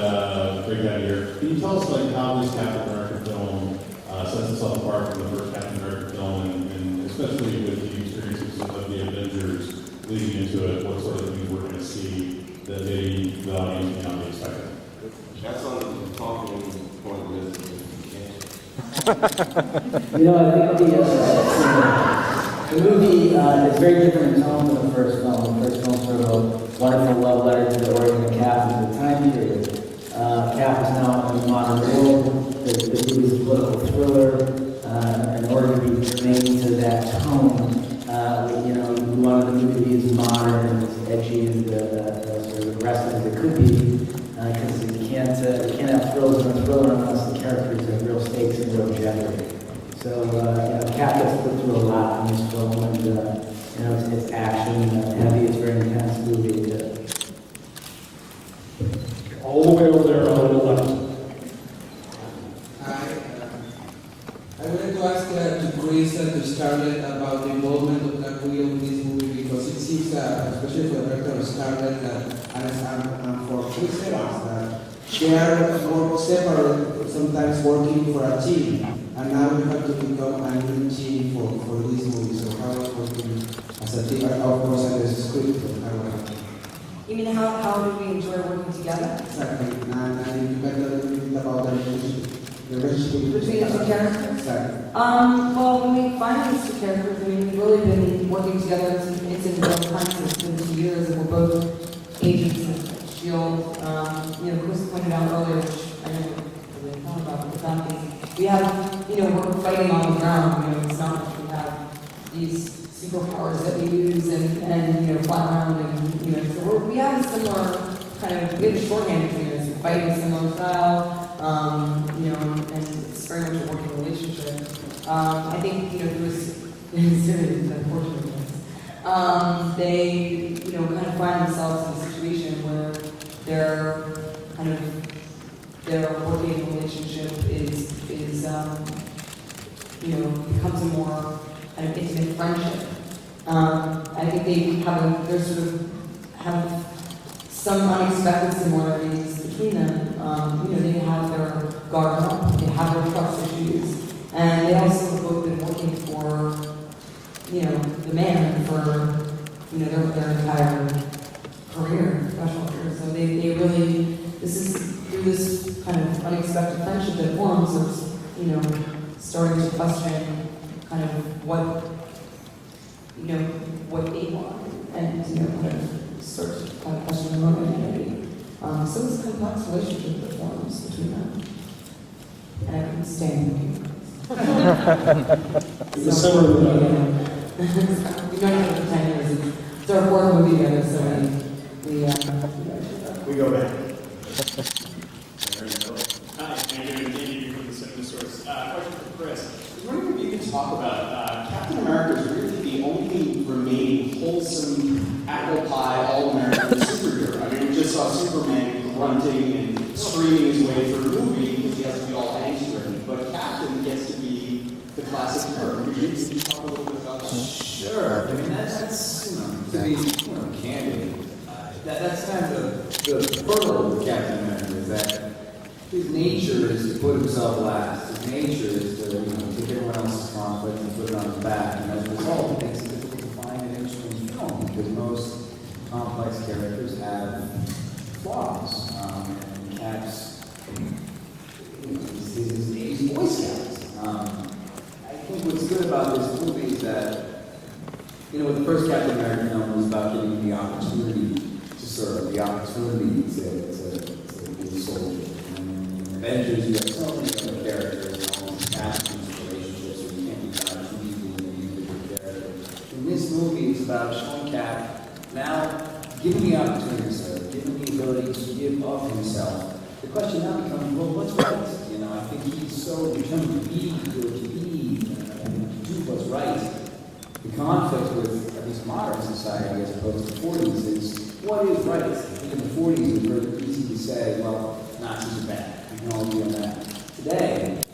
great to have you here. Can you tell us how this Captain America film sets itself apart from the first Captain America film, and especially with the experiences of the Avengers leading into it, what sort of things we're going to see that maybe the audience may not be expecting? That's on the talking point of this. I think the movie is very different in tone than the first film. The first film sort of a wonderful love letter to the origin of Cap and the time period. Cap is now in the modern world. The movie is a political thriller. In order to remain to that tone, we wanted the movie to be as modern and as edgy and sort of aggressive as it could be. because you can't have thrills and a thriller unless the characters have real stakes and real jeopardy. So, Kat gets put through a lot in this film, and it's action heavy, it's a very intense movie. All the way over there on the left. Hi. I wanted to ask to Chris and to Scarlett about the involvement of Kakuya in this movie, because it seems that, especially for the director of Scarlett and for Chris Evans, that they are more separate, sometimes working for a team, and now we have to become a new team for this movie. So how is working as a team, of course, as a script? You mean how do we enjoy working together? Exactly. And you better a little bit about the relationship between the two characters? Exactly. Well, when we find these two characters, we've really been working together. It's in both times. It's been 2 years, and we're both agents of S.H.I.E.L.D. Chris pointed out earlier, which I never really thought about, the fact is we have, we're fighting on the ground. It's not like we have these superpowers that we use and fly around and so we have a similar kind of, we have a shorthand between us. We fight in a similar style, and it's very much a working relationship. I think there was serious unfortunate things. They kind of find themselves in a situation where their working relationship is becomes a more kind of intimate friendship. I think they sort of have some unexpected similarities between them. They have their guard up, they have their trust issues, and they also have both been working for, the man for, their entire career, professional career. So they really, this is through this kind of unexpected friendship that forms of, starting to question kind of what they want, and kind of start to kind of question their own identity. So it's a complex relationship that forms between them. And I couldn't stand looking. In the center of the night. We've known each other for 10 years. It's our fourth movie together, so we go back. Hi, thank you from the Cinema Source. Question for Chris. I was wondering if you could talk about Captain America is really the only remaining wholesome apple pie all-American superhero. I mean, we just saw Superman grunting and screaming his way through the movie because he has to be all angst-ridden. But Captain gets to be the classic hero. Could you talk a little bit about that? Sure. I mean, that's to be candid. That's kind of the pearl of Captain America, is that his nature is to put himself last. His nature is to take everyone else's conflict and put it on his back. And as a result, it makes it difficult to find an interesting film because most complex characters have flaws. And Cap's, he's Boy Scouts. I think what's good about this movie is that, the first Captain America film was about giving him the opportunity to serve, the opportunity to be a soldier. And in Avengers, you have so many other characters and all these castings, relationships, so you can't be trying to be an individual character. In this movie, it's about showing Cap now given the opportunity to serve, given the ability to give of himself. The question now becomes, well, what's right? I think he's so determined to be good, to be, and to do what's right. The conflict with, at least modern society, as opposed to the 40s, is what is right? I think in the 40s, it was very easy to say, well, Nazis are bad. We can all agree on that. Today,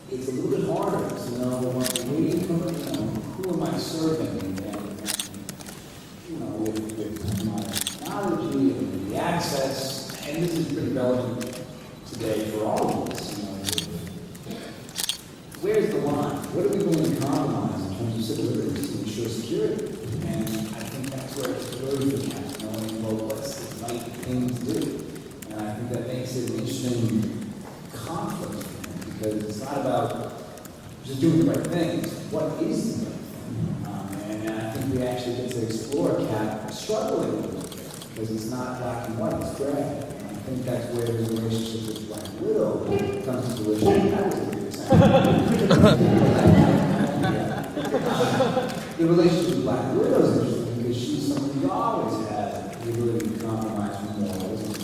it's a little bit harder to know where you come from, who am I serving, and with my technology and the access, and this is pretty relevant today for all of us. Where's the line? What are we going to compromise in terms of civil liberties to ensure security? And I think that's where it's really for knowing, well, what's the right thing to do? And I think that makes it an interesting conflict because it's not about just doing the right things. What is the right thing? And I think we actually get to explore Cap struggling with it because it's not black and white, it's gray. And I think that's where his relationship with Black Widow comes to fruition. That was a big the relationship with Black Widow is interesting because she's someone who always had the ability to compromise with morals and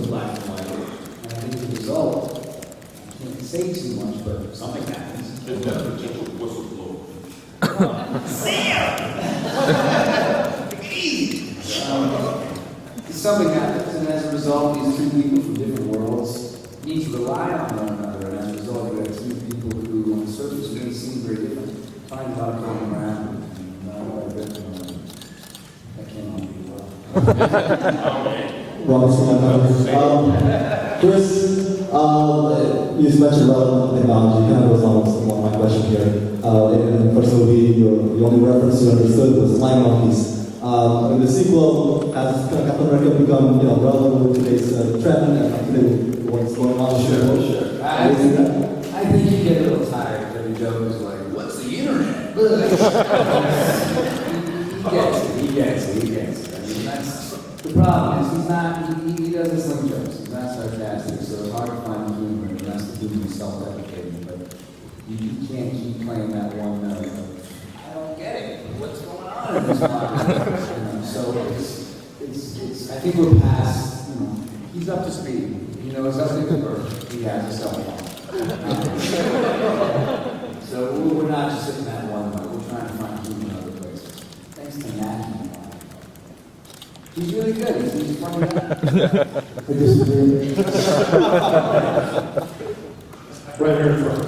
to black and white. And I think the result, I can't say too much, but something happens. There's that potential whistleblower. Something happens, and as a result, these two people from different worlds need to rely on one another, and as a result, you have two people who, on the surface, may seem very different, find out going around. That came out pretty well. Chris, you mentioned relevant technology, kind of goes along with one of my questions here. In the first movie, the only reference you understood was slang monkeys. In the sequel, has Captain America become relevant with today's trend and what's going on? Sure. I think you get a little tired of the joke is like, what's the internet? He gets it. I mean, that's the problem is he doesn't sling jokes. He's not sarcastic, so it's hard to find humor, and that's the humor is self-deprecating. But you can't keep playing that one note of, I don't get it. What's going on in this podcast? So it's. I think we're past. He's up to speed. He knows how to he has a cell phone. So we're not just sitting that one note. We're trying to find humor in other places. Thanks to Matt. He's really good. He's funny. Right here in front.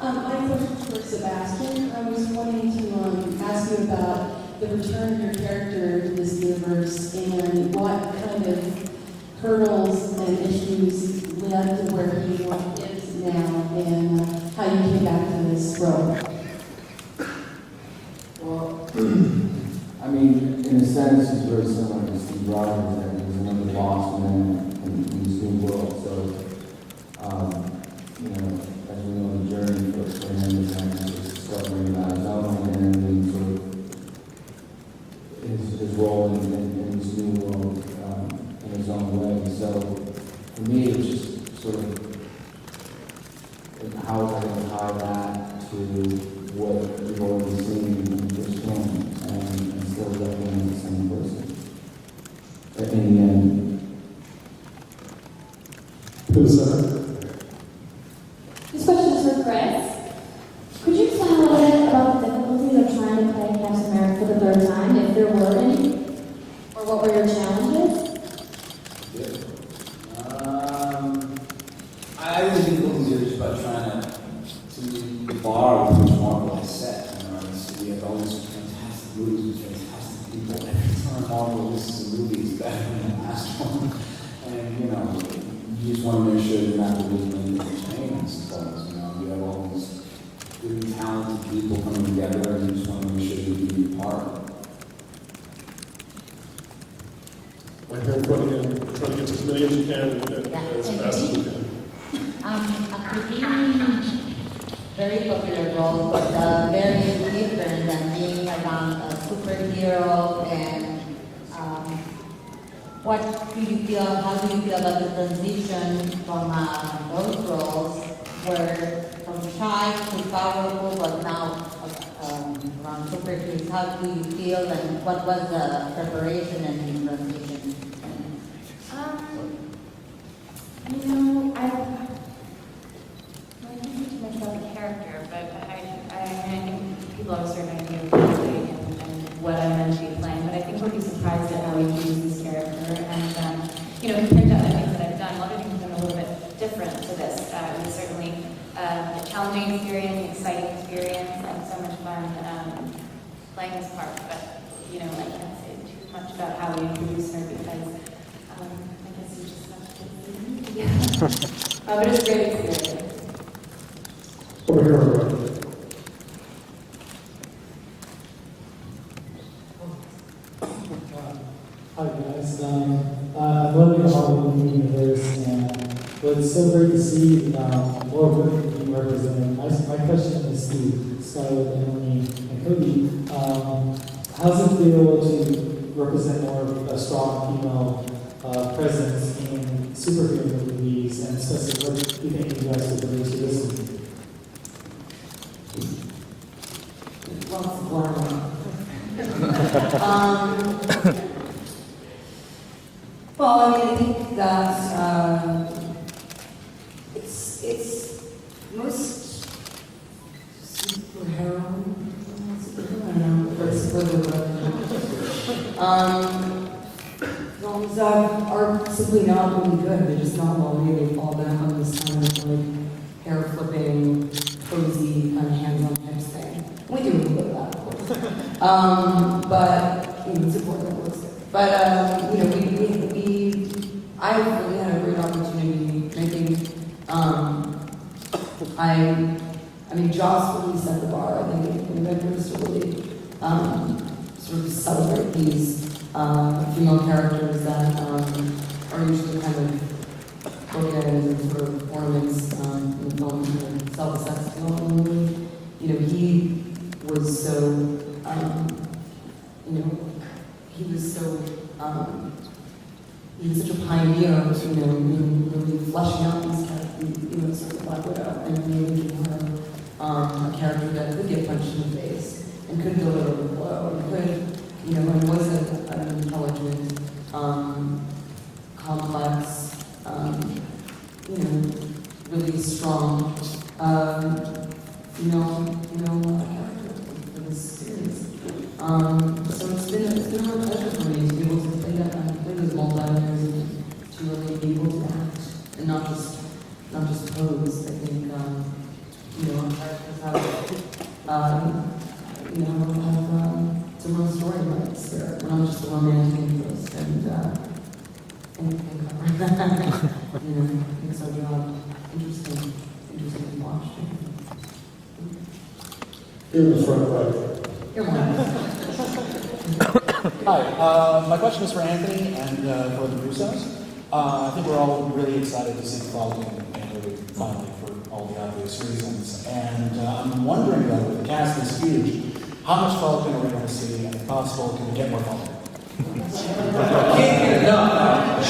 My question for Sebastian. I was wanting to ask you about the return of your character to this universe and what kind of hurdles and issues led to where he is now and how you came back to this role. Well, I mean, in a sense, it's very similar to Steve Rogers, that he's another lost man in this new world. So, as we know, the journey for him is discovering about his own identity and sort of his role in this new world in his own way. So, for me, it was just sort of how was I going to tie that to what we've already seen in this film, and still representing the same person. In the end. This question is for Chris. Could you explain a little bit about the difficulties of trying to play Captain America for the third time, if there were any? Or what were your challenges? I really think the movies are just about trying to meet the bar with which Marvel has set. We have all these fantastic movies with fantastic people. Every time Marvel releases a movie, it's better than the last one. And you just want to make sure you're not releasing entertainment sometimes. You have all these really talented people coming together, and you just want to make sure you do your part. Right here in front of you, trying to get to as many as you can and as fast as you can. A pretty very popular role, but very different than being around a superhero. And what do you feel? How do you feel about the transition from those roles, where from shy to powerful, but now around superheroes? How do you feel, and what was the preparation and the transition? I don't think too much about the character, but I think people have a certain idea of what I'm doing and what I'm meant to be playing, but I think we'll be surprised at how we use this character. And, compared to other things that I've done, a lot of things have been a little bit different to this. It was certainly a challenging experience, exciting experience, and so much fun playing this part. But, I can't say too much about how we introduce her because I guess you just have to see. Yeah. But it was a great experience. Over here. Hi guys, I'm loving the Marvel universe, and it's so great to see more women being represented. My question is to Scarlett, Emily, and Cody. How does it feel to represent more of a strong female presence in superhero movies, and especially what do you think you guys would bring to this movie? Well, I think think that it's most superhero. Films that are simply not really good. They're just not well made. They fall back on this kind of like hair flipping, cozy, kind of hands-on type thing. We do a little bit of that, of course. But you know, it's important that it looks good. But you know, I really had a great opportunity making. I mean, Joss really set the bar. I think inventors to really sort of celebrate these female characters that are usually kind of bookends and sort of ornaments in the film and sell the sex appeal in the movie. You know, he was so, you know, he was such a pioneer, you know, in really fleshing out these characters, you know, sort of Black Widow, and making her a character that could get punched in the face and could deliver a blow, and could, you know, and was an intelligent, complex, you know, really strong, character for this series. So it's been a real pleasure for me to be able to play that, play those multi-layers and to really be able to act and not just pose. I think, you know, characters have, some real story about the spirit. We're not just a romantic interest and cover that. You know, makes our job interesting to watch. Here in the front right. Hi, my question is for Anthony and for the Russos. I think we're all really excited to see Falcon and really finally for all the obvious reasons. And I'm wondering though, with the cast is huge, how much Falcon are we going to see? And if possible, can we get more Falcon? Can't get enough.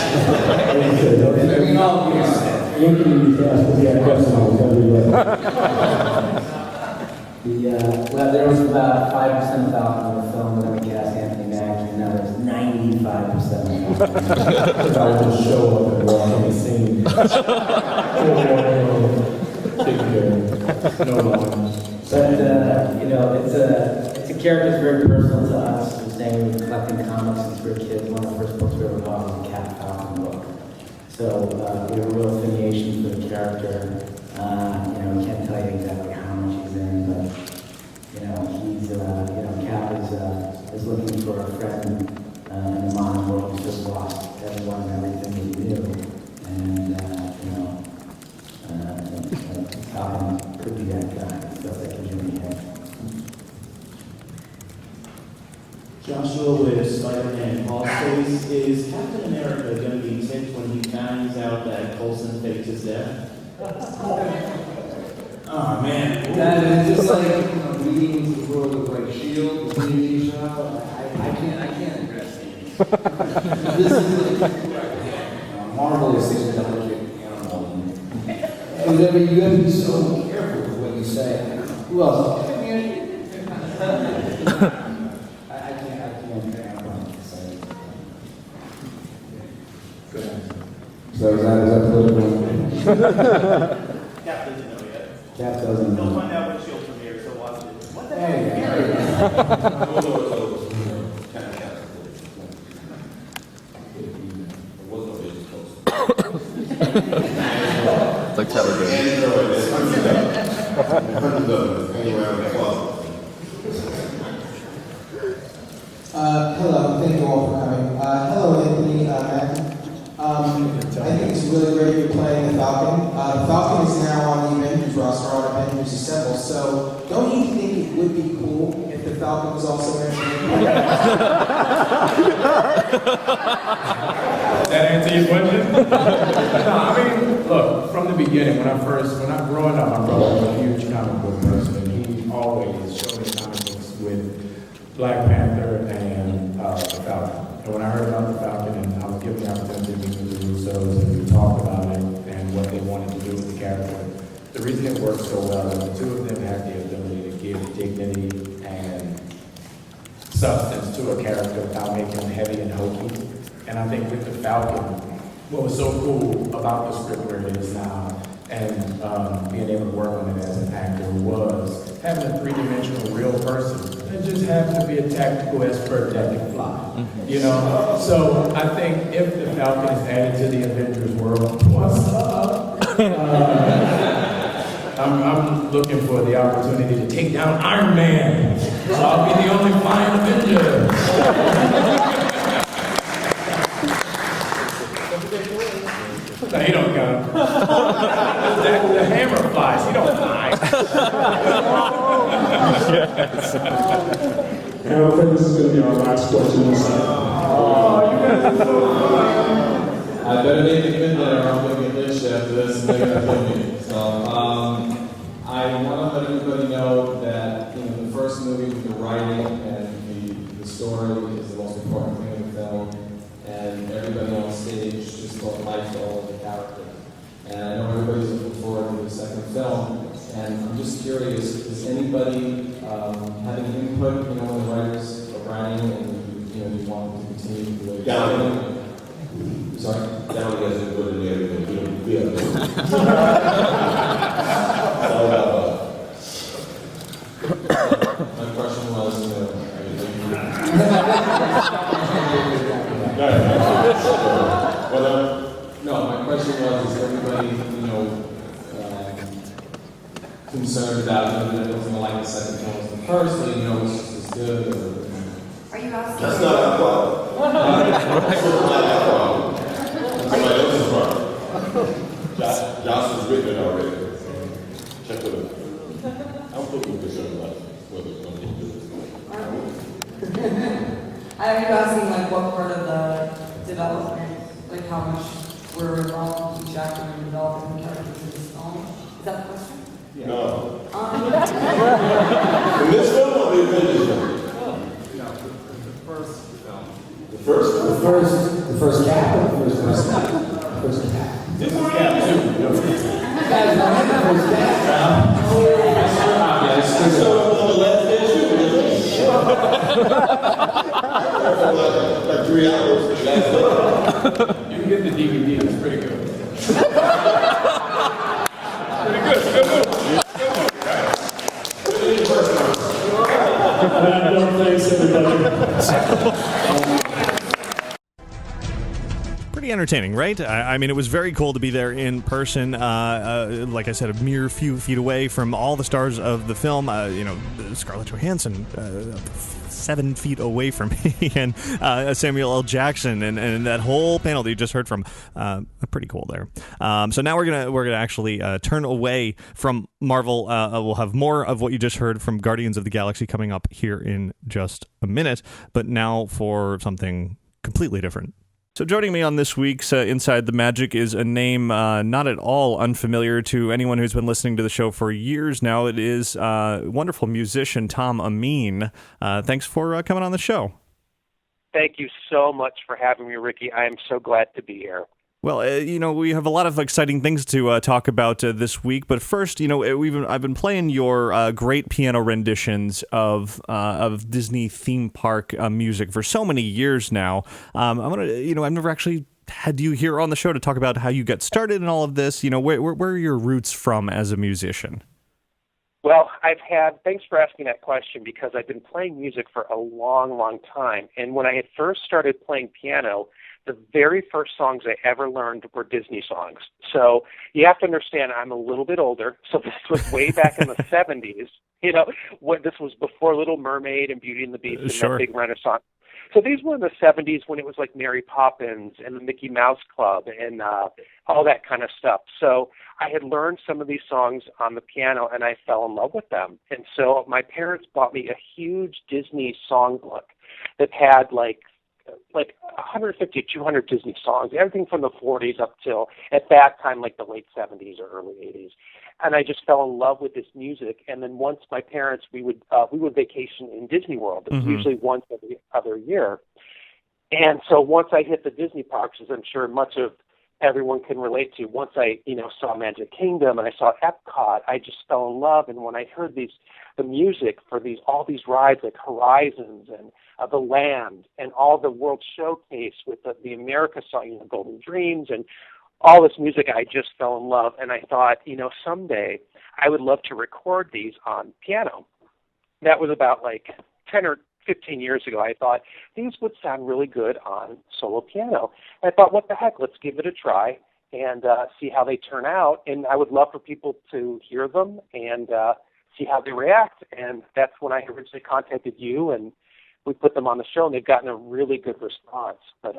Well, there was about 5% of Falcon in the film that we cast Anthony Mackie, and now there's 95% of Falcon. I would just show up and walk on the scene. No lines. But, you know, it's a character that's very personal to us. We're saying we were collecting comics since we were kids. One of the first books we ever bought was a Cat Falcon book. So we have a real affiliation for the character. You know, I can't tell you exactly how much he's in, but you know, he's Cap is looking for a friend in the modern world. He's just lost everyone and everything he knew, and Falcon could be that guy. So that gives you any head. Joshua with Spider-Man Paul Space. Is Captain America going to be tipped when he finds out that Coulson faked his death? Oh man. That is just like reading into the world of like S.H.I.E.L.D., the TV show. I can't address these. This is like Marvel is such a delicate animal. And you have to be so careful with what you say. Who else? So is that political? Cap doesn't know yet. Cap doesn't know. You'll find out when S.H.I.E.L.D. premieres, so watch it. What the It's like television. Hello, thank you all for coming. Hello, Anthony Mackie. I think it's really great you're playing the Falcon. The Falcon is now on the Avengers roster, on Avengers Assemble, so don't you think it would be cool if the Falcon was also in That answer your question? No, I mean, look, from the beginning, when I'm growing up, my brother was a huge comic book person, and he always showed me comic books with Black Panther and the Falcon. And when I heard about the Falcon, and I was given the opportunity to meet with the Russos, and we talked about it and what they wanted to do with the character, the reason it worked so well is the two of them had the ability to give dignity and substance to a character without making him heavy and hokey. And I think with the Falcon, what was so cool about the script where it is now and being able to work on it as an actor was having a three-dimensional real person that just happened to be a tactical expert that can fly. You know? So I think if the Falcon is added to the Avengers world, what's up? I'm looking for the opportunity to take down Iron Man. So I'll be the only flying Avenger. No, you don't count. The hammer flies. You don't fly. And I'm afraid this is going to be our last question this time. I better make it good there, or I'm going to get lynched after this, and they're going to kill me. So, I want to let everybody know that the first movie, the writing and the story is the most important thing in the film, and everybody on stage just brought life to all of the characters. And I know everybody's looking forward to the second film, and I'm just curious, is anybody having input, when the writers are writing, and you want to continue the way down? Sorry? Down has input in everything. We have it's all about My question was, no, my question was, is everybody, concerned about whether it was going to like the second film as the first, or, it's just as good, or... Are you asking? That's not our problem. That's not our problem. That's somebody else's problem. Josh has written it already. Check it out. I'm looking concerned about whether it's going to be good. Are you asking what part of the development, how much we're involved each actor in developing the characters in this film? Is that the question? Yeah. No. In this film or the Avengers film? No, the first film. The first film? The first cap or the first cap? The first cap. This is cap too. You guys don't have the first cap. So on the last day shoot, like 3 hours. You can get the DVD. It's pretty good. Pretty good. Good move. Thanks, everybody. Pretty entertaining, right? I mean, it was very cool to be there in person. Like I said, a mere few feet away from all the stars of the film. Scarlett Johansson, 7 feet away from me, and Samuel L. Jackson, and that whole panel that you just heard from. Pretty cool there. So now we're gonna actually turn away from Marvel. We'll have more of what you just heard from Guardians of the Galaxy coming up here in just a minute. But now for something completely different. So joining me on this week's Inside the Magic is a name not at all unfamiliar to anyone who's been listening to the show for years now. It is wonderful musician Tom Ameen. Thanks for coming on the show. Thank you so much for having me, Ricky. I am so glad to be here. Well, we have a lot of exciting things to talk about this week. But first, I've been playing your great piano renditions of Disney theme park music for so many years now. I've never actually had you here on the show to talk about how you got started in all of this. Where are your roots from as a musician? Well, thanks for asking that question, because I've been playing music for a long, long time. And when I had first started playing piano, the very first songs I ever learned were Disney songs. So you have to understand, I'm a little bit older. So this was way back in the 70s. When this was before Little Mermaid and Beauty and the Beast and Sure. that big renaissance. So these were in the 70s when it was like Mary Poppins and the Mickey Mouse Club and all that kind of stuff. So I had learned some of these songs on the piano and I fell in love with them. And so my parents bought me a huge Disney songbook that had like 150, 200 Disney songs, everything from the 40s up till, at that time, like the late 70s or early 80s. And I just fell in love with this music. And then once my parents, we would vacation in Disney World. It was usually once every other year. And so once I hit the Disney parks, as I'm sure much of everyone can relate to. Once I, saw Magic Kingdom and I saw Epcot, I just fell in love. And when I heard the music for all these rides like Horizons and the Land and all the World Showcase with the America song, Golden Dreams and all this music, I just fell in love. And I thought, someday I would love to record these on piano. That was about like 10 or 15 years ago. I thought these would sound really good on solo piano. And I thought, what the heck, let's give it a try and see how they turn out. And I would love for people to hear them and see how they react. And that's when I originally contacted you, and we put them on the show, and they've gotten a really good response. But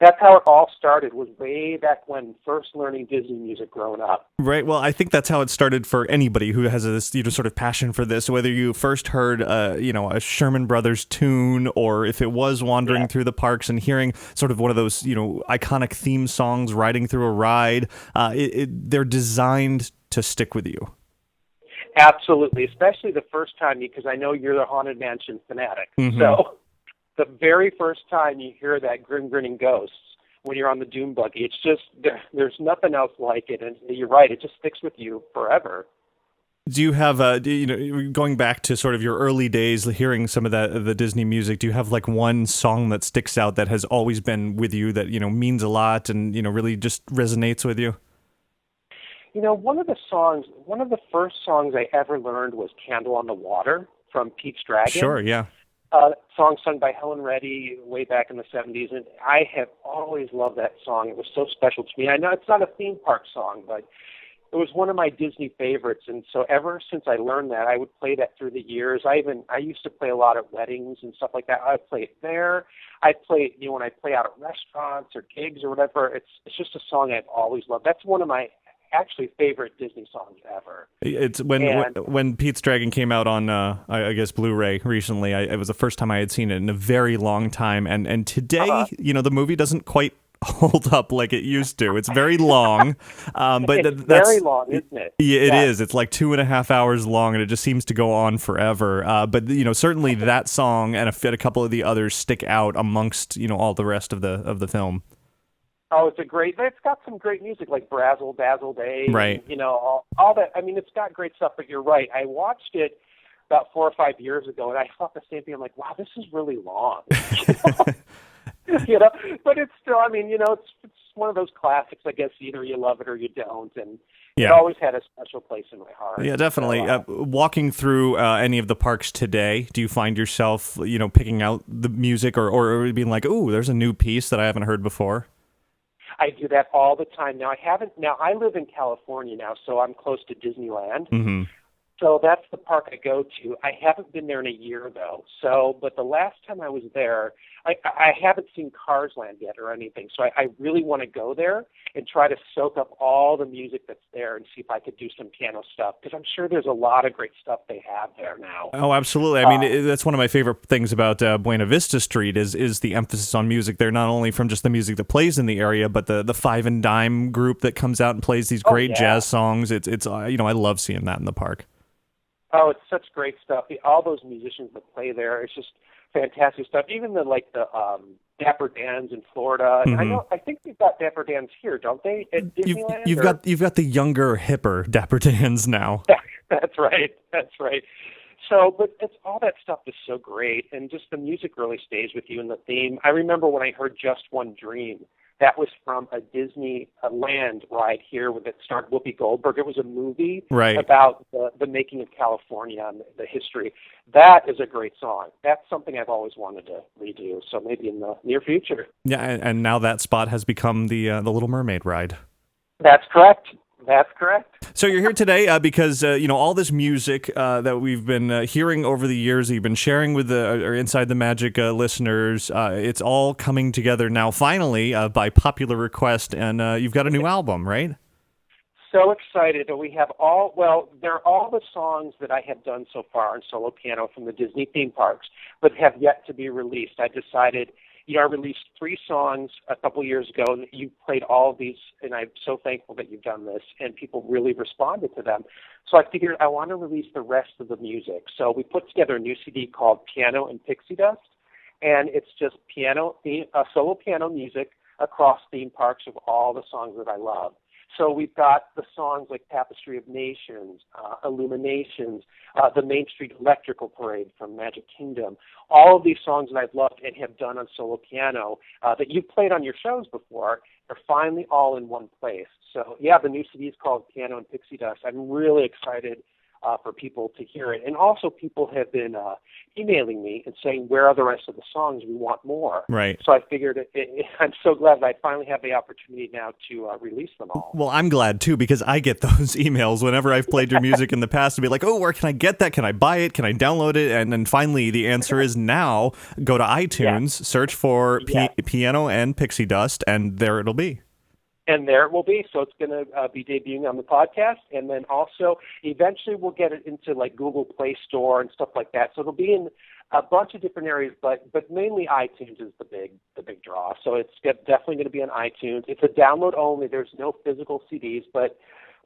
that's how it all started, was way back when, first learning Disney music growing up. Right. Well, I think that's how it started for anybody who has this sort of passion for this. Whether you first heard a Sherman Brothers tune, or if it was wandering through the parks and hearing sort of one of those iconic theme songs riding through a ride, they're designed to stick with you. Absolutely, especially the first time, because I know you're the Haunted Mansion fanatic. Mm-hmm. So the very first time you hear that Grinning Ghosts when you're on the Doom Buggy, it's just, there's nothing else like it. And you're right, it just sticks with you forever. Do you have, going back to sort of your early days, hearing some of the Disney music, do you have like one song that sticks out that has always been with you that, means a lot and, really just resonates with you? One of the first songs I ever learned was Candle on the Water from Pete's Dragon. Sure, yeah. Song sung by Helen Reddy way back in the 70s, and I have always loved that song. It was so special to me. I know it's not a theme park song, but it was one of my Disney favorites, and so ever since I learned that, I would play that through the years. I used to play a lot at weddings and stuff like that. I'd play it there. I'd play it, when I play out at restaurants or gigs or whatever. It's just a song I've always loved. That's one of my actually favorite Disney songs ever. It's when Pete's Dragon came out on I guess Blu-ray recently. It was the first time I had seen it in a very long time, and today the movie doesn't quite hold up like it used to. It's very long, but it's that's very long, isn't it? Yeah, it is. It's like 2.5 hours long, and it just seems to go on forever. But certainly that song and a couple of the others stick out amongst all the rest of the film. Oh, it's got some great music like Brazzle Dazzle Day. Right. And, all that. I mean, it's got great stuff, but you're right. I watched it about 4 or 5 years ago, and I thought the same thing. I'm like, wow, this is really long. But it's still, it's one of those classics, I guess. Either you love it or you don't. And it always had a special place in my heart. Yeah, definitely. Walking through any of the parks today, do you find yourself, picking out the music or being like, ooh, there's a new piece that I haven't heard before? I do that all the time. Now I live in California now, so I'm close to Disneyland. Mm-hmm. So that's the park I go to. I haven't been there in a year though. But the last time I was there, I haven't seen Cars Land yet or anything. So I really want to go there and try to soak up all the music that's there and see if I could do some piano stuff, because I'm sure there's a lot of great stuff they have there now. Oh, absolutely. I mean, that's one of my favorite things about Buena Vista Street is the emphasis on music there, not only from just the music that plays in the area, but the Five and Dime group that comes out and plays these great jazz songs. It's I love seeing that in the park. Oh, it's such great stuff. All those musicians that play there, it's just fantastic stuff. Even the Dapper Dans in Florida. Mm-hmm. I think they've got Dapper Dans here, don't they? At Disneyland? You've got the younger, hipper Dapper Dans now. That's right. So, but all that stuff is so great, and just the music really stays with you, and the theme. I remember when I heard Just One Dream. That was from a Disney Land ride here that starred Whoopi Goldberg. It was a movie about the making of California and the history. That is a great song. That's something I've always wanted to redo, so maybe in the near future. Yeah, and now that spot has become the Little Mermaid ride. That's correct. That's correct. So you're here today because all this music that we've been hearing over the years, that you've been sharing with the Inside the Magic listeners. It's all coming together now, finally, by popular request, and you've got a new album, right? So excited. We have they're all the songs that I have done so far on solo piano from the Disney theme parks, but have yet to be released. I decided. I released 3 songs a couple years ago, and you played all of these, and I'm so thankful that you've done this, and people really responded to them. So I figured I want to release the rest of the music. So we put together a new CD called Piano and Pixie Dust, and it's just solo piano music across theme parks of all the songs that I love. So we've got the songs like Tapestry of Nations, Illuminations, the Main Street Electrical Parade from Magic Kingdom. All of these songs that I've loved and have done on solo piano that you've played on your shows before are finally all in one place. So, yeah, the new CD is called Piano and Pixie Dust. I'm really excited for people to hear it. And also people have been emailing me and saying, where are the rest of the songs? We want more. Right. So I figured I'm so glad that I finally have the opportunity now to release them all. Well, I'm glad, too, because I get those emails whenever I've played your music in the past to be like, oh, where can I get that? Can I buy it? Can I download it? And then finally the answer is now. Go to iTunes, search for Piano and Pixie Dust, and there it'll be. And there it will be. So it's going to be debuting on the podcast. And then also eventually we'll get it into like Google Play Store and stuff like that. So it'll be in a bunch of different areas, but mainly iTunes is the big draw. So it's definitely going to be on iTunes. It's a download only. There's no physical CDs, but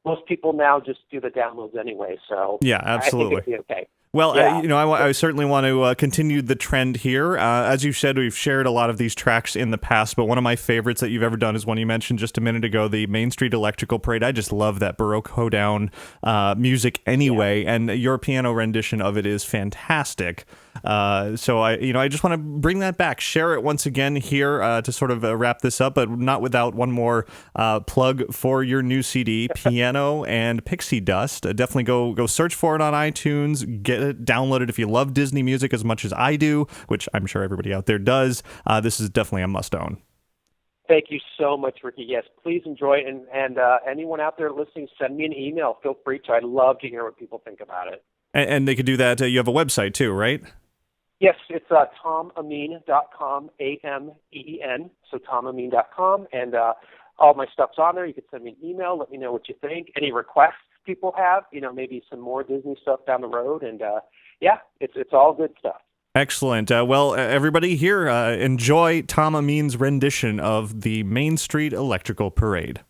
most people now just do the downloads anyway. So yeah, absolutely. I think it'll be okay. Well, I certainly want to continue the trend here. As you said, we've shared a lot of these tracks in the past, but one of my favorites that you've ever done is one you mentioned just a minute ago, the Main Street Electrical Parade. I just love that Baroque hoedown music anyway, and your piano rendition of it is fantastic. So I just want to bring that back, share it once again here to sort of wrap this up, but not without one more plug for your new CD, Piano and Pixie Dust. Definitely go search for it on iTunes, get it downloaded if you love Disney music as much as I do, which I'm sure everybody out there does. This is definitely a must-own. Thank you so much, Ricky. Yes, please enjoy it. And anyone out there listening, send me an email. Feel free to. I'd love to hear what people think about it. And they could do that. You have a website too, right? Yes, it's tomameen.com, A-M-E-E-N, so tomameen.com, and all my stuff's on there. You can send me an email, let me know what you think, any requests people have, maybe some more Disney stuff down the road, and it's all good stuff. Excellent. Well, everybody here, enjoy Tom Ameen's rendition of the Main Street Electrical Parade.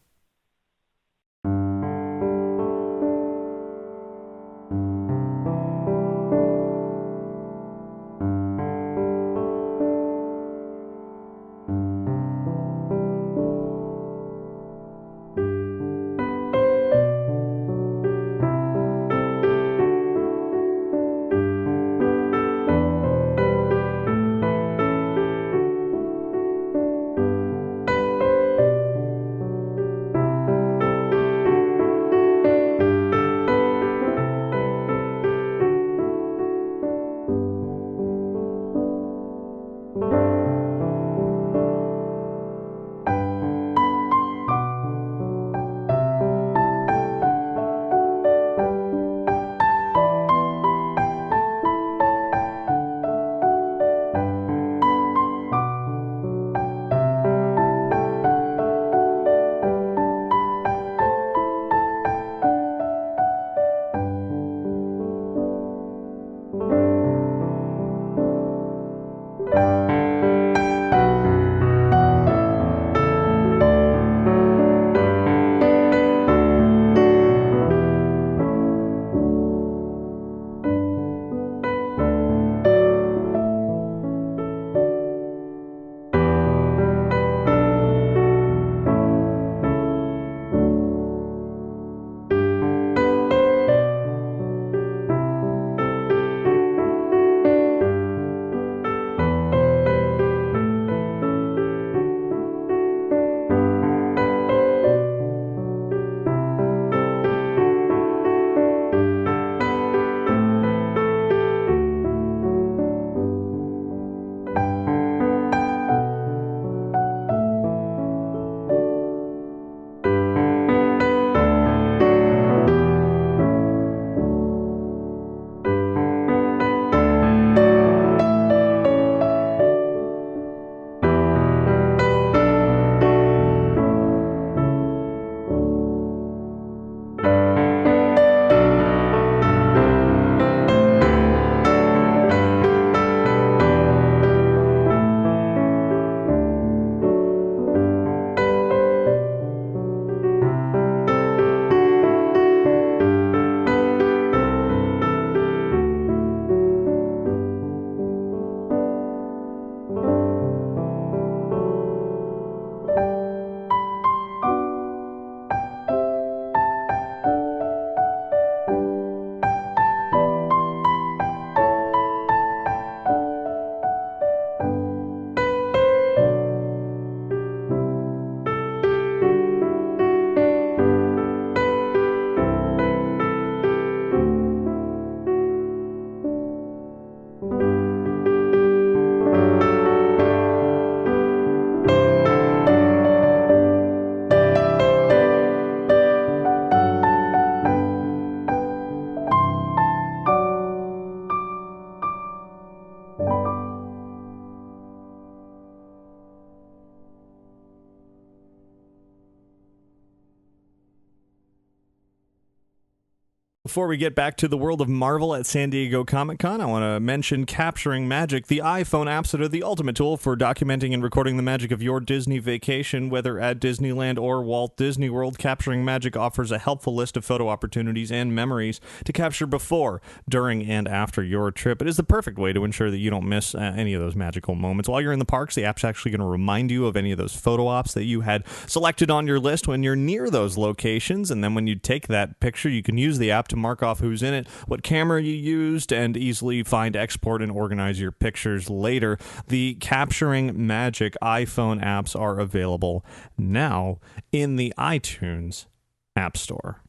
before we get back to the world of Marvel at San Diego Comic-Con, I want to mention Capturing Magic, the iPhone apps that are the ultimate tool for documenting and recording the magic of your Disney vacation, whether at Disneyland or Walt Disney World. Capturing Magic offers a helpful list of photo opportunities and memories to capture before, during, and after your trip. It is the perfect way to ensure that you don't miss any of those magical moments. While you're in the parks, the app's actually going to remind you of any of those photo ops that you had selected on your list when you're near those locations, and then when you take that picture, you can use the app to mark off who's in it, what camera you used, and easily find, export, and organize your pictures later. The Capturing Magic iPhone apps are available now in the iTunes App Store.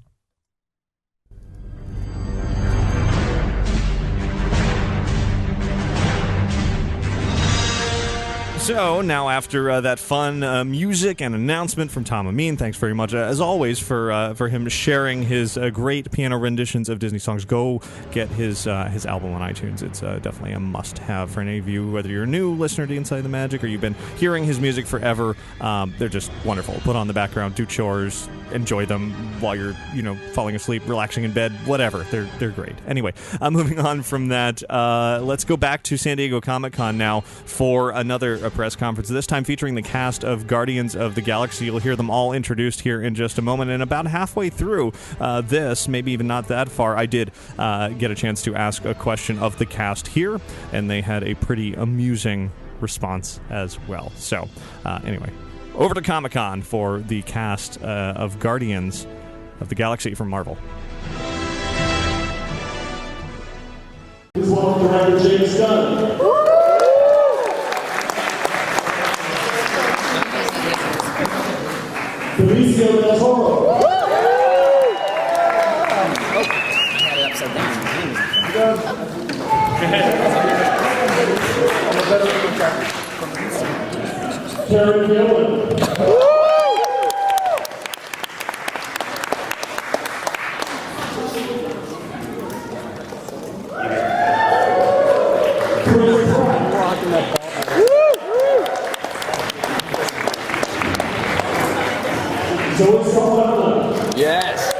So now, after that fun music and announcement from Tom Ameen, thanks very much, as always, for him sharing his great piano renditions of Disney songs. Go get his album on iTunes. It's definitely a must-have for any of you, whether you're a new listener to Inside the Magic or you've been hearing his music forever. They're just wonderful. Put on the background, do chores, enjoy them while you're falling asleep, relaxing in bed, whatever. They're great. Anyway, moving on from that, let's go back to San Diego Comic-Con now for another press conference, this time featuring the cast of Guardians of the Galaxy. You'll hear them all introduced here in just a moment, and about halfway through this, maybe even not that far, I did get a chance to ask a question of the cast here, and they had a pretty amusing response as well. So anyway, over to Comic-Con for the cast of Guardians of the Galaxy from Marvel. Please welcome director James Gunn. Benicio del Toro. Karen Gillan. Yes.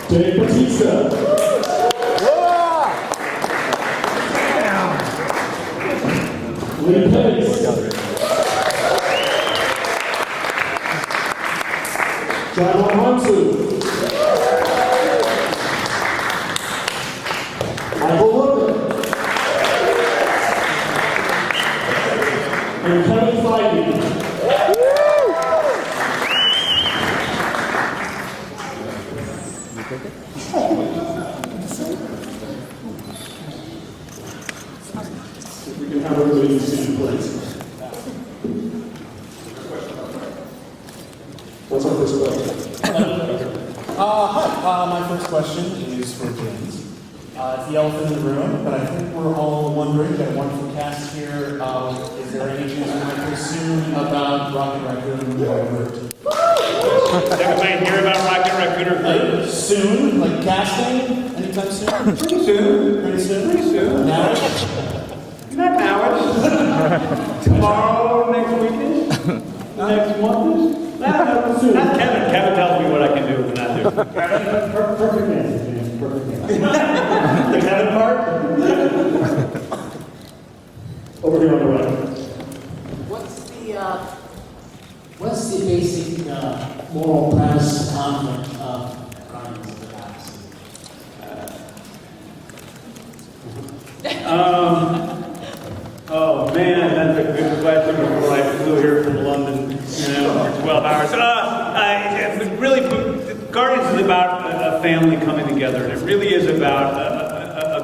Dave Bautista. Lee Pace. John Hansu. Michael Rooker. And Kevin Feige. We can have everybody in the seat, please. What's our first question? Hi. My first question is for James. It's the elephant in the room, but I think we're all wondering, we've got a wonderful cast here. Is there any chance we might hear soon about Rocket Raccoon or Everybody hear about Rocket Raccoon? Like soon? Like casting? Anytime soon? Pretty soon. Pretty soon? Pretty soon. Now? Not now. Tomorrow, next weekend? Next month? Not Kevin. Kevin tells me what I can do and not do. Perfect answer, James. Perfect answer. The Kevin part? Over here on the right. What's the basic moral premise conflict of Guardians of the Galaxy? Oh man, that's a good question before I flew here from London, for 12 hours. Guardians is about a family coming together, and it really is about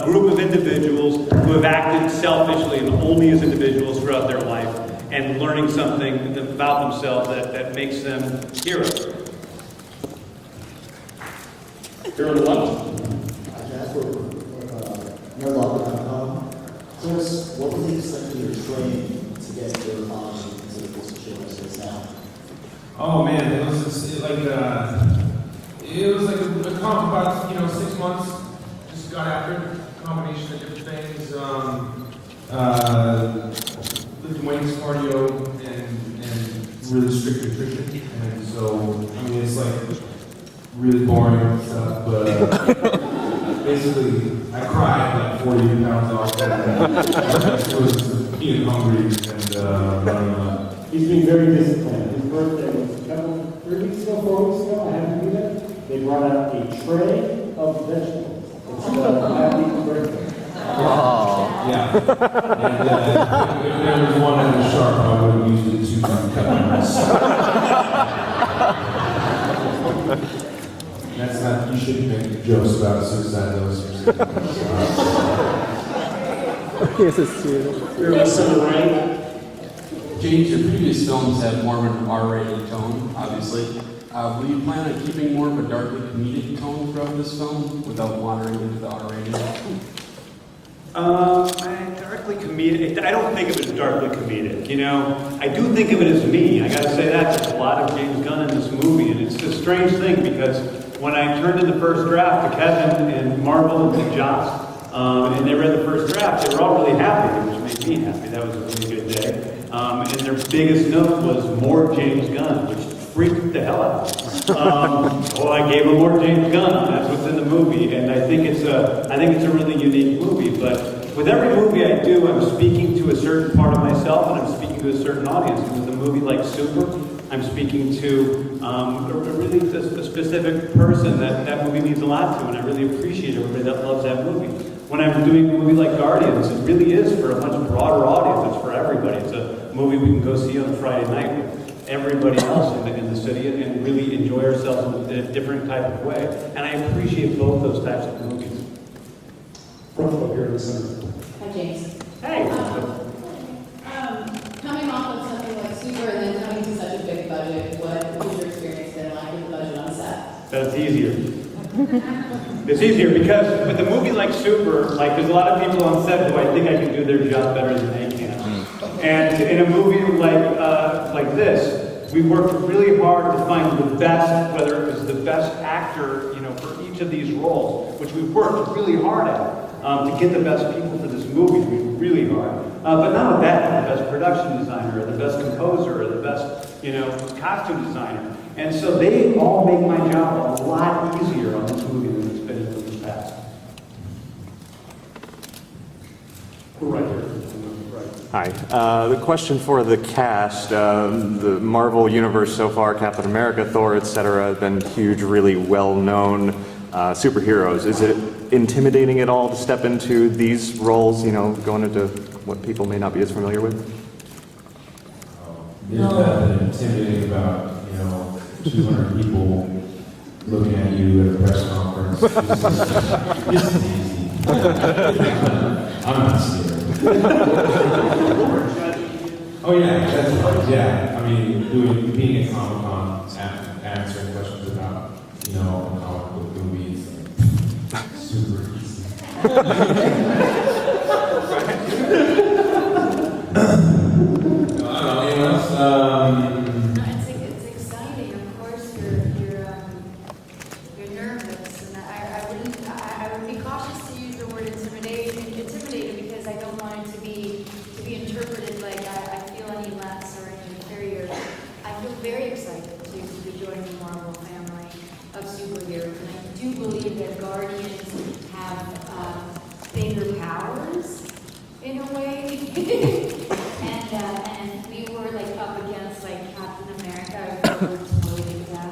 a group of individuals who have acted selfishly and only as individuals throughout their life, and learning something about themselves that makes them heroes. Here on the left. What was the extent of your training to get your knowledge into the position as it is now? Oh man, it was like a about 6 months. Just got after it, a combination of different things. Lifting weights, cardio, and really strict nutrition. And so it's like really boring stuff, but basically, I cried like 40 pounds off. It was being hungry and running around. He's being very disciplined. His birthday was a couple, 3 weeks ago, 4 weeks ago, I haven't been there. They brought out a tray of vegetables. It's happy birthday. Yeah. And if there was one that was sharp, I would have used it to cut my That's not, you shouldn't make jokes about suicide though. Yes, it's true. You're listening, right? James, your previous films have more of an R-rated tone, obviously. Will you plan on keeping more of a darkly comedic tone throughout this film without wandering into the R-rated? Darkly comedic. I don't think of it as darkly comedic. You know, I do think of it as me. I got to say that there's a lot of James Gunn in this movie, and it's a strange thing because when I turned in the first draft to Kevin and Marvel and to Joss, and they read the first draft, they were all really happy, which made me happy. That was a really good day. And their biggest note was more James Gunn, which freaked the hell out of me. Well, I gave him more James Gunn. That's what's in the movie, and I think it's a really unique movie. But with every movie I do, I'm speaking to a certain part of myself, and I'm speaking to a certain audience. And with a movie like Super, I'm speaking to a specific person that movie means a lot to, and I really appreciate everybody that loves that movie. When I'm doing a movie like Guardians, it really is for a much broader audience. It's for everybody. It's a movie we can go see on a Friday night with everybody else in the city and really enjoy ourselves in a different type of way. And I appreciate both those types of movies. Front row here in the center. Hi, James. Hey. Coming off of something like Super and then coming to such a big budget, what has your experience been like with the budget on set? That's easier. It's easier because with a movie like Super, like there's a lot of people on set who I think I can do their job better than they can. And in a movie like this, we worked really hard to find the best, whether it was the best actor, you know, for each of these roles, which we worked really hard at to get the best people for this movie. We worked really hard. But not only that, the best production designer, or the best composer, or the best, you know, costume designer. And so they all make my job a lot easier on this movie than it's been in the past. Right here. Hi. The question for the cast, the Marvel Universe so far, Captain America, Thor, etc., have been huge, really well-known superheroes. Is it intimidating at all to step into these roles, you know, going into what people may not be as familiar with? There's nothing intimidating about, you know, 200 people looking at you at a press conference. This is easy. I'm not scared. Oh yeah, that's right. Yeah, I mean, being at Comic-Con, answering questions about, you know, comic book movies, super easy. It's exciting. Of course, you're nervous, and I would be cautious to use the word intimidated because I don't want it to be interpreted like I feel any less or any inferior. I feel very excited to be joining the Marvel family of superheroes, and I do believe that Guardians have bigger powers in a way. And we were like up against like Captain America. I would totally do that.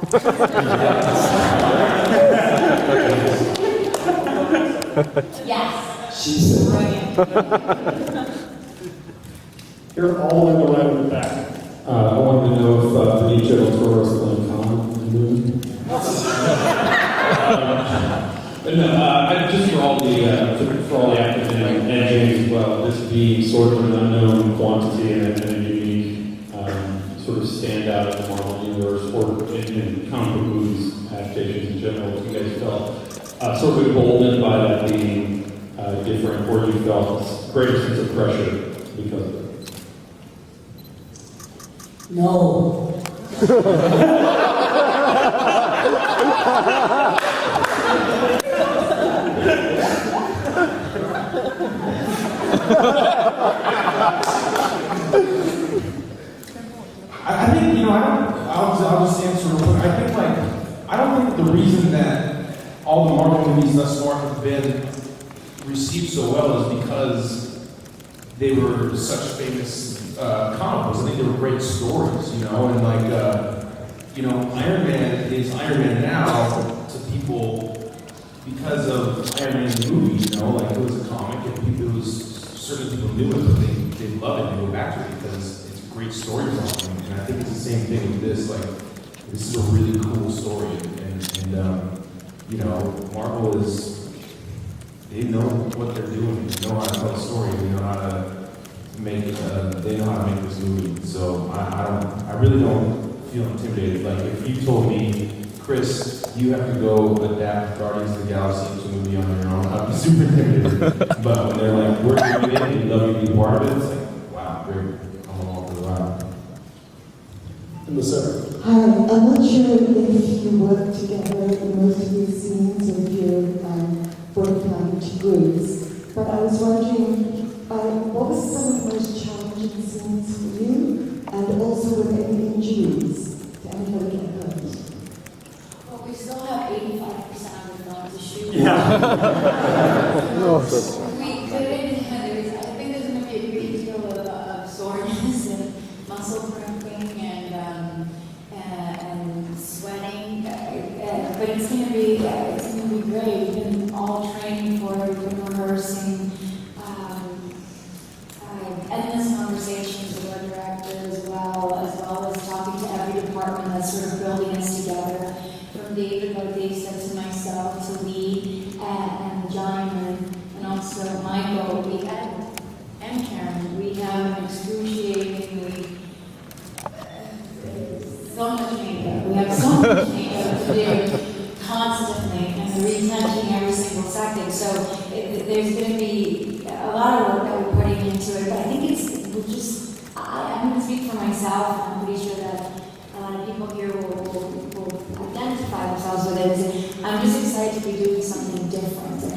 Yes. She said. You're all in the right in the back. I wanted to know if Benicio del Toro is playing Khan in the movie. But no, just for all the actors and James as well, this being sort of an unknown quantity and a unique sort of standout in the Marvel universe or in comic book movies, adaptations in general, if you guys felt sort of emboldened by that being different, or you felt a greater sense of pressure because of it? No. I think, you know, I'll just answer real quick. I think, like, I I don't think the reason that all the Marvel movies thus far have been received so well is because they were such famous comic books. I think they were great stories, you know, and Iron Man is Iron Man now to people because of Iron Man the movie, you know, like it was a comic and people, certain people knew it, but they love it and go back to it because it's a great storytelling. And I think it's the same thing with this, like, this is a really cool story, and you know, Marvel they know what they're doing, they know how to tell a story, they know how to make this movie. So I really don't feel intimidated. Like, if you told me, Chris, you have to go adapt Guardians of the Galaxy into a movie on your own, I'd be super intimidated. But when they're like, we're doing it, and we'd love you to be part of it, it's like, wow, great, I'm along for the ride. In the center. Hi, I'm not sure if you work together in most of these scenes or if you're both planning to groups, but I was wondering, what was some of the most challenging scenes for you, and also were there any injuries? Did anybody get hurt? Well, we still have 85% of the film to shoot. Yeah. We couldn't, I think there's going to be a great deal of soreness and muscle cramping and sweating, but it's going to be great. We've been all training for it, we've been rehearsing, endless conversations with our director as well as talking to every department that's sort of building us together, from David Bautista to myself to Lee and John and also Michael. And Karen, we have an excruciatingly so much makeup. We have so much makeup to do constantly, and we're retouching every single second. So there's going to be a lot of work that we're putting into it. But I think I'm going to speak for myself. I'm pretty sure that a lot of people here will identify themselves with it. I'm just excited to be doing something different. And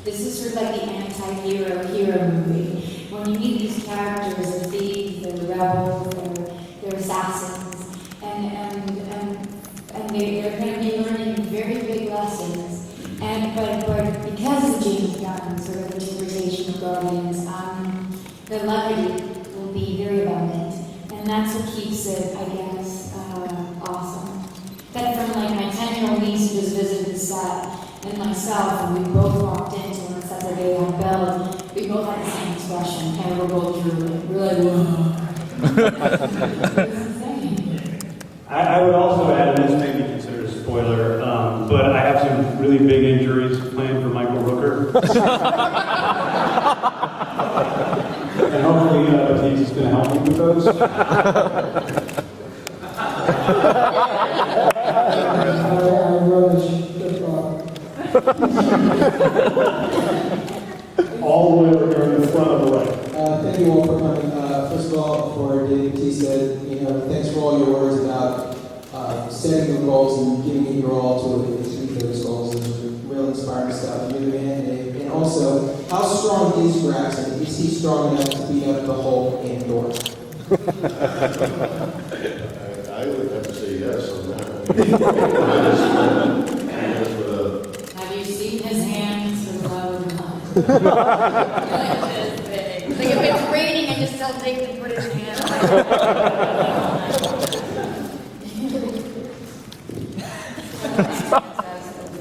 this is sort of like the anti-hero movie. When you meet these characters, the thieves, the rebels, they're assassins, and they're going to be learning very big lessons. But because of James Gunn's sort of interpretation of Guardians, the levity will be very abundant, and that's what keeps it, I guess, awesome. But from like my 10-year-old niece who just visited the set, and myself, and we both walked into when the sets are getting on build, we both had the same expression, and we're both really, whoa. I would also add, and this may be considered a spoiler, but I have some really big injuries planned for Michael Rooker. And hopefully Batiste is going to help me with those. All the way over here in the front of the way. Thank you all for coming. First of all, for David Batista, thanks for all your words about setting the goals and giving it your all to achieve those goals. It's real inspiring stuff. You're the man, Dave. And also, how strong is Drax, and is he strong enough to beat up the Hulk and Thor? I would have to say yes on that. Have you seen his hands for the love of God? Like if it's raining, I just tell Jake to put his hands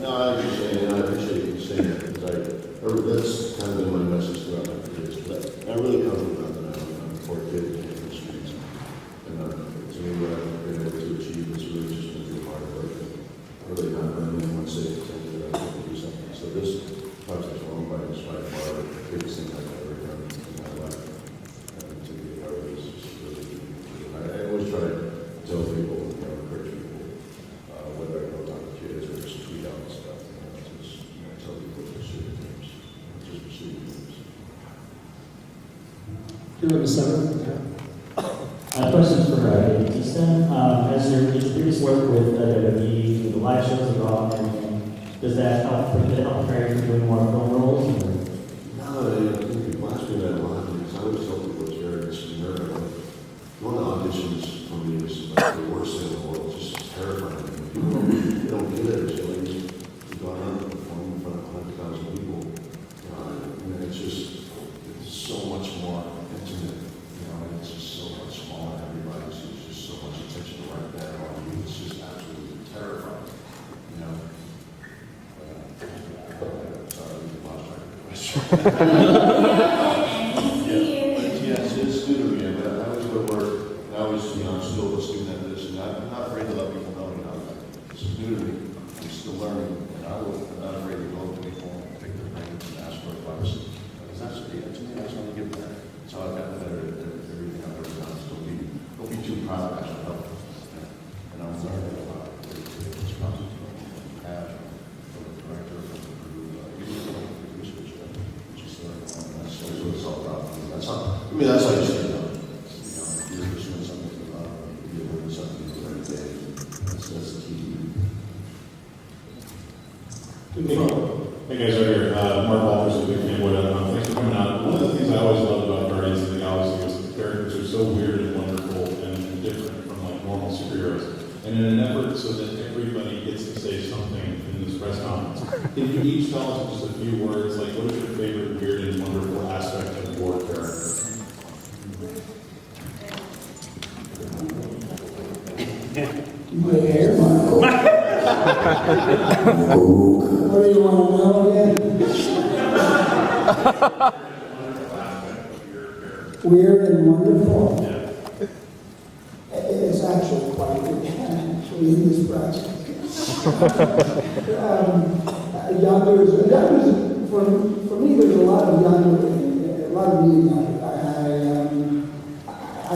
No, I appreciate you saying that, because that's kind of been my message throughout my career. But I really come from that now. I'm a poor kid in the streets. And to me, what I've been able to achieve is really just been through hard work. I really not done anyone say to tell me that I can do something. So this project's one by far the biggest thing I've ever done in my life. And to be a part of this is just really, I always try to tell people, encourage people, whether I go talk to kids or just tweet out and stuff, just tell people to pursue their dreams. Just pursue your dreams. Here in the center. Question for David Batista. As your previous work with WWE, with the live shows and Raw and everything, does that help prepare you for doing more film roles? Or? No, I think people ask me that a lot, because I always tell people it's very nerve-wracking. One of the auditions for me was like the worst thing in the world, just terrifying. People don't Yes, it's new to me, but I always go to work, and I always, I'm still a student at this, and I'm not afraid to let people know, this is new to me, I'm still learning, and I'm not afraid to go to people and pick their brains and ask for advice. Because that's, to me, I just want to give back. That's how I've gotten better at everything I've ever done. So don't be too proud of that help. And I'm learning a lot. It's possible to have from the director, from the crew, even from the producers, just learning. That's what it's all about. That's how, that's how you should know. You're pursuing something you love, you're doing something every day. That's the key. Hey guys, right here. Mark Walters with Big Fan Boy. Thanks for coming out. One of the things I always loved about Guardians of the Galaxy was the characters are so weird and wonderful and different from like normal superheroes. And in an effort so that everybody gets to say something in this press conference, can you each tell us just a few words, like what is your favorite weird and wonderful aspect of your character? My hair, Michael. What do you want to know again? Weird and wonderful. It's actually quite good, actually, in this project. Youngers, for me, there's a lot of younger, a lot of me younger.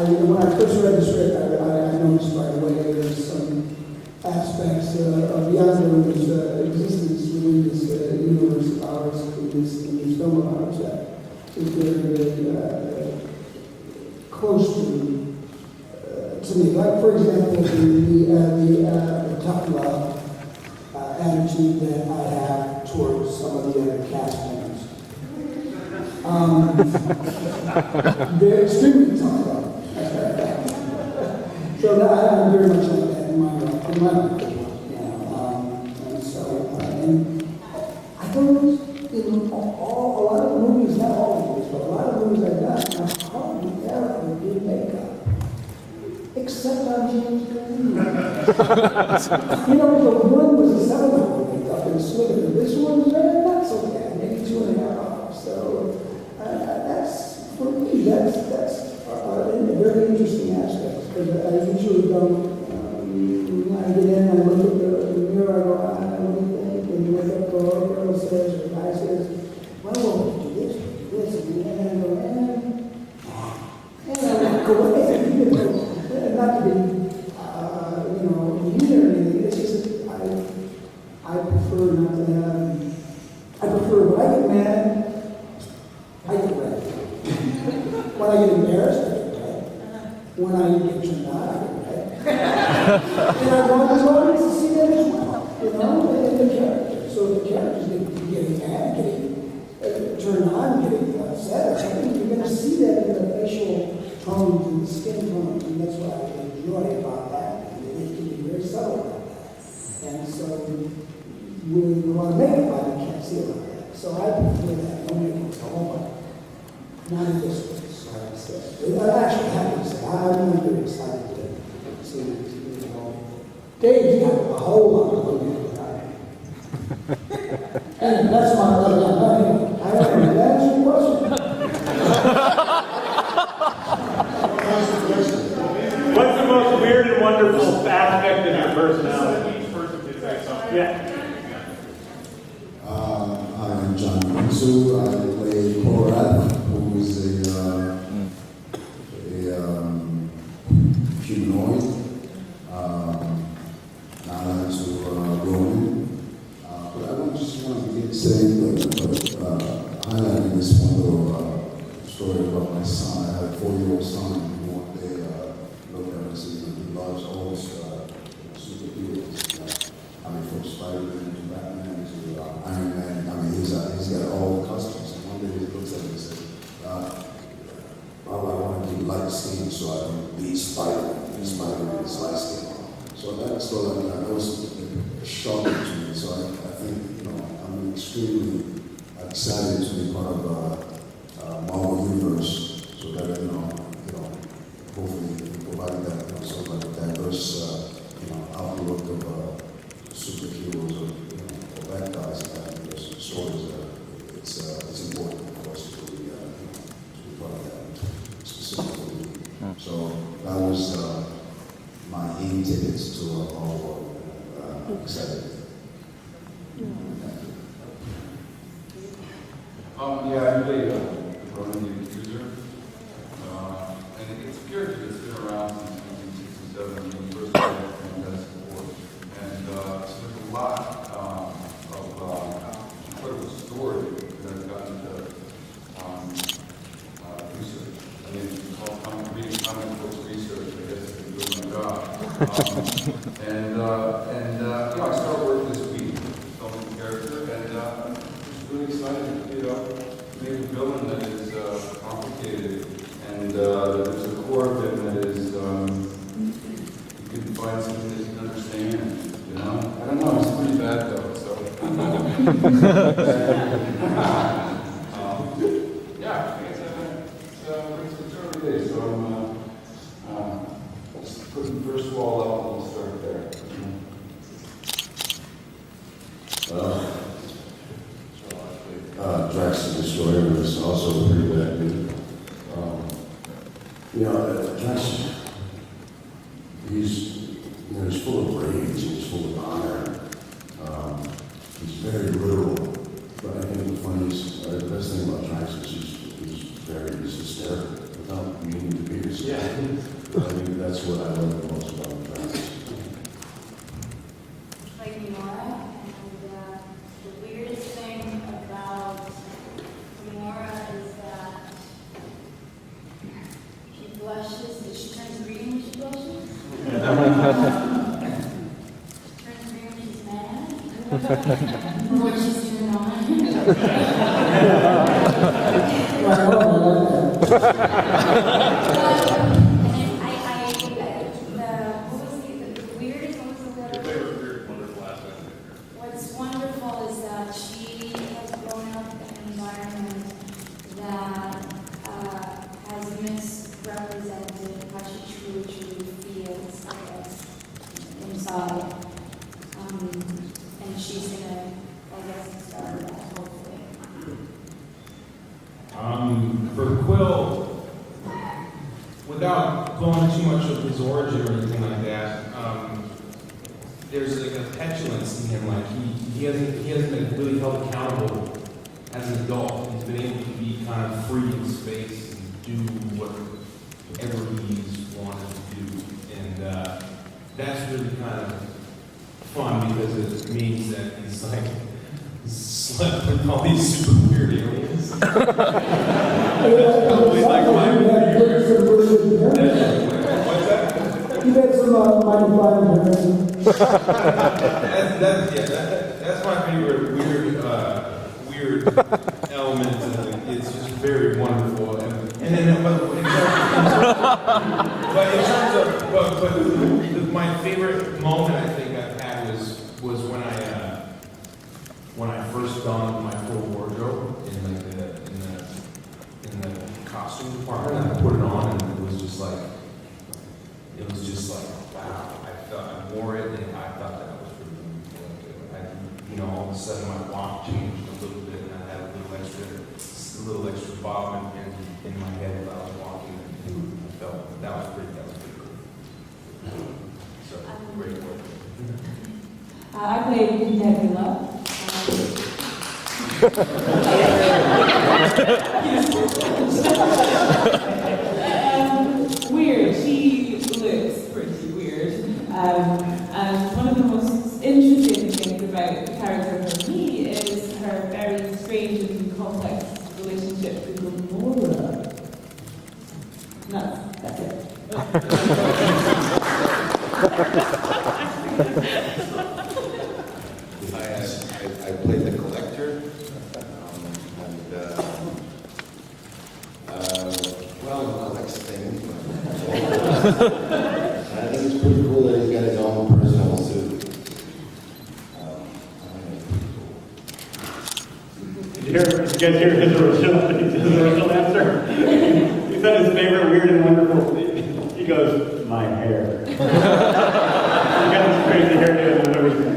When I first read the script, I noticed right away there's some aspects of Yanger's existence within this universe of ours, in this film of ours, that is very, very close to me. Like, for example, the tough love attitude that I have towards some of the other cast members. They're extremely tough love. So I'm very much like that in my life, and so, and I don't, in a lot of movies, not all movies, but a lot of movies I've done, I've hardly ever did makeup, except on James Green. The one was a 7-hour makeup and Slither. This one's not so bad, maybe 2.5 hours. So that's, for me, that's a very interesting aspect, because I usually don't, when I get in, I look at the mirror, I go, what do you think? And the makeup girl says, or the guy says, well, we'll do this, and then I go, and I walk away. Not to be, mean or anything, it's just, I prefer not to have, I prefer when I get mad, I get red. When I get embarrassed, I get red. When I get turned on, I get red. And I want the audience to see that as well, and the character. So the character's getting mad, getting turned on, getting upset or something, you're going to see that in the facial tones and the skin tones, and that's what I enjoy about that. And it can be very subtle about that. And so when you want to make it, you can't see it like that. So I prefer that. No makeup at all, but not in this case. So it actually happens. I'm really excited to see it. Dave's got a whole lot of makeup than I am. And that's my other one. I don't know. Did that answer your question? What's the most weird and wonderful aspect of your personality? Yeah. I'm John Minsu. I play Korat, who is a humanoid, not into Roman. But I just want to begin saying, highlighting this one little story about my son. I have a 4-year-old son who one day looked at us and he loves all superheroes. From Spider-Man to Batman to Iron Man. He's got all the costumes. And one day he looks at me and says, I want to be light skinned so I can be Spider-Man. Spider-Man is light skinned. So that's what that was shocking to me. So I think, I'm extremely excited to be part of Marvel Universe, so that hopefully provide that sort of diverse outlook of superheroes or bad guys and diverse stories. It's important. need tickets to all excited. Yeah, I play Ronan the Accuser. And it's a character that's been around since 1967 when he first played Fantastic Four. And so there's a lot of incredible story that I've gotten to research. I mean, reading comic books research, I guess, is doing my job. You know, I started work this week, filming the character, and I'm just really excited, you know, to make a villain that is complicated, and there's a core of him that is, you can find something that you can understand, you know? I don't know, it's pretty bad though, so. Yeah, it's early days, so I'm just putting the first wall up and we'll start there. Drax the Destroyer was also pretty bad dude. You know, Drax, he's full of rage, he's full of honor. He's very literal, but I think the best thing about Drax is he's hysterical without meaning to be hysterical. I think that's what I love the most about Drax. Like Nora, and the weirdest thing about Nora is that she blushes. She turns green when she blushes. She turns green when she's mad. Or when she's turned What's wonderful is that she has grown up in an environment that has misrepresented how she truly feels, I guess, inside. And she's gonna, I guess, start that, hopefully. For Quill, without going too much of his origin or anything like that, there's like a petulance in him. Like he hasn't been really held accountable as an adult. He's been able to be kind of free in space and do whatever he's wanted to do, and that's really kind of fun because it means that he's like slept with all these super weird aliens. Probably like what's that? You had some mighty fine that's my favorite weird element of it. It's just very wonderful. And then, but my favorite moment I think I've had was when I first donned my full wardrobe in the costume department, and I put it on, and it was just like wow. I wore it, and I thought that was pretty cool. All of a sudden my walk changed a little bit, and I had a little extra bob in my head while I was walking, and I felt that was pretty cool. So great work. I played Nebula. Weird. She looks pretty weird. And one of the most interesting things about the character for me is her very strange and complex relationship with Gamora. That's it. I played the Collector, well, collects things. I think it's pretty cool that he's got his own personal suit. Did you guys hear his original answer? He said his favorite weird and wonderful thing. He goes, my hair. He got this crazy hairdo and everything.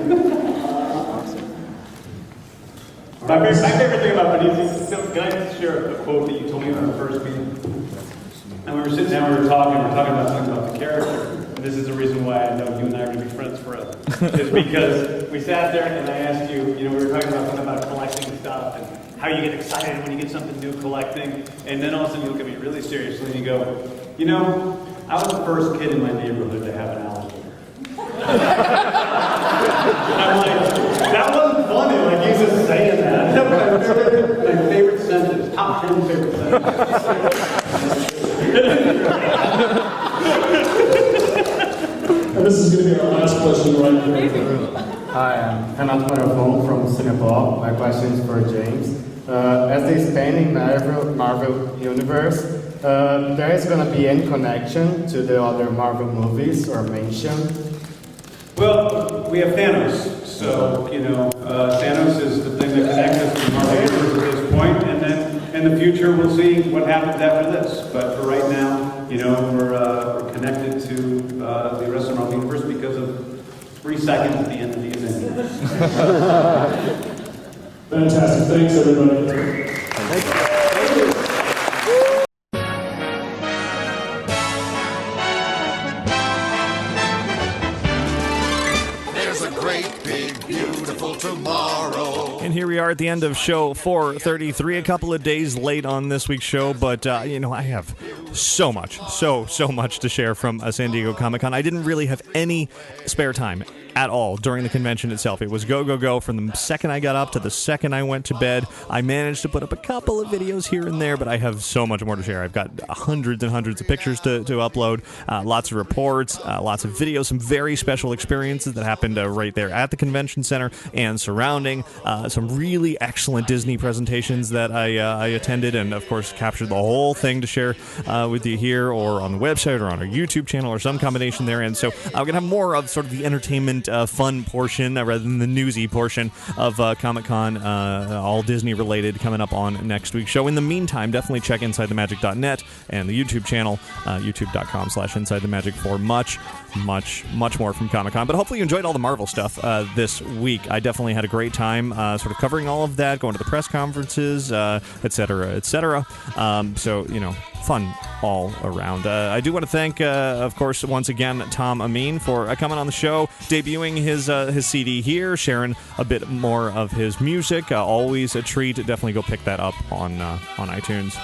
My favorite thing about Phineas, can I just share a quote that you told me from the first meeting? And we were sitting down, we were talking about something about the character. And this is the reason why I know you and I are going to be friends forever, is because we sat there and I asked you, we were talking about collecting stuff and how you get excited when you get something new collecting, and then all of a sudden you look at me really seriously and you go, I was the first kid in my neighborhood to have an alligator. I'm like, that wasn't funny, like you just saying that. My favorite sentence, top 10 favorite sentence. And this is going to be our last question right here. Hi, I'm Renato Paravon from Singapore. My question is for James. As they expanding Marvel universe, there is going to be any connection to the other Marvel movies or mention? Well, we have Thanos, so, Thanos is the thing that connects us to the Marvel universe at this point, and then in the future we'll see what happens after this. But for right now, we're connected to the rest of the Marvel universe because of 3 seconds at the end of the event. Fantastic. Thanks, everybody. Thank you. Tomorrow. And here we are at the end of show 433, a couple of days late on this week's show, but I have so much to share from San Diego Comic-Con. I didn't really have any spare time at all during the convention itself. It was go from the second I got up to the second I went to bed. I managed to put up a couple of videos here and there, but I have so much more to share. I've got hundreds and hundreds of pictures to upload, lots of reports, lots of videos, some very special experiences that happened right there at the convention center and surrounding, some really excellent Disney presentations that I attended, and of course captured the whole thing to share with you here or on the website or on our YouTube channel or some combination there. And so I'm going to have more of sort of the entertainment fun portion rather than the newsy portion of Comic-Con, all Disney related, coming up on next week's show. In the meantime, definitely check InsideTheMagic.net and the YouTube channel, youtube.com/InsideTheMagic for much more from Comic-Con. But hopefully you enjoyed all the Marvel stuff this week. I definitely had a great time sort of covering all of that, going to the press conferences, etc. So, fun all around. I do want to thank, of course, once again, Tom Ameen for coming on the show, debuting his CD here, sharing a bit more of his music. Always a treat. Definitely go pick that up on iTunes.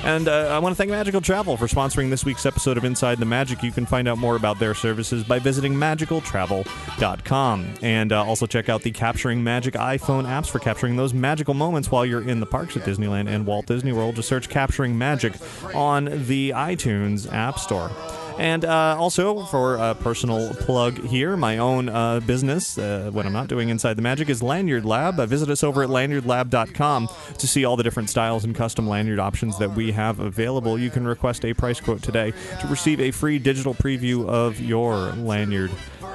And I want to thank Magical Travel for sponsoring this week's episode of Inside the Magic. You can find out more about their services by visiting magicaltravel.com. And also check out the Capturing Magic iPhone apps for capturing those magical moments while you're in the parks at Disneyland and Walt Disney World. Just search Capturing Magic on the iTunes App Store. And also, for a personal plug here, my own business, when I'm not doing Inside the Magic, is Lanyard Lab. Visit us over at lanyardlab.com to see all the different styles and custom lanyard options that we have available. You can request a price quote today to receive a free digital preview of your lanyard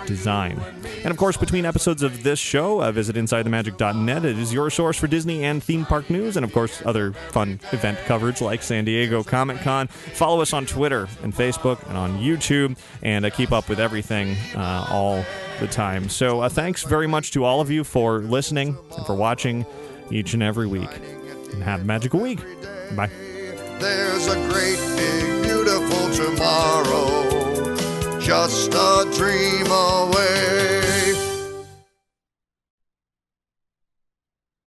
design. And of course, between episodes of this show, visit InsideTheMagic.net. It is your source for Disney and theme park news, and of course, other fun event coverage like San Diego Comic-Con. Follow us on Twitter and Facebook and on YouTube, and keep up with everything all the time. So thanks very much to all of you for listening and for watching each and every week. And have a magical week. Bye. There's a great big beautiful tomorrow, just a dream away.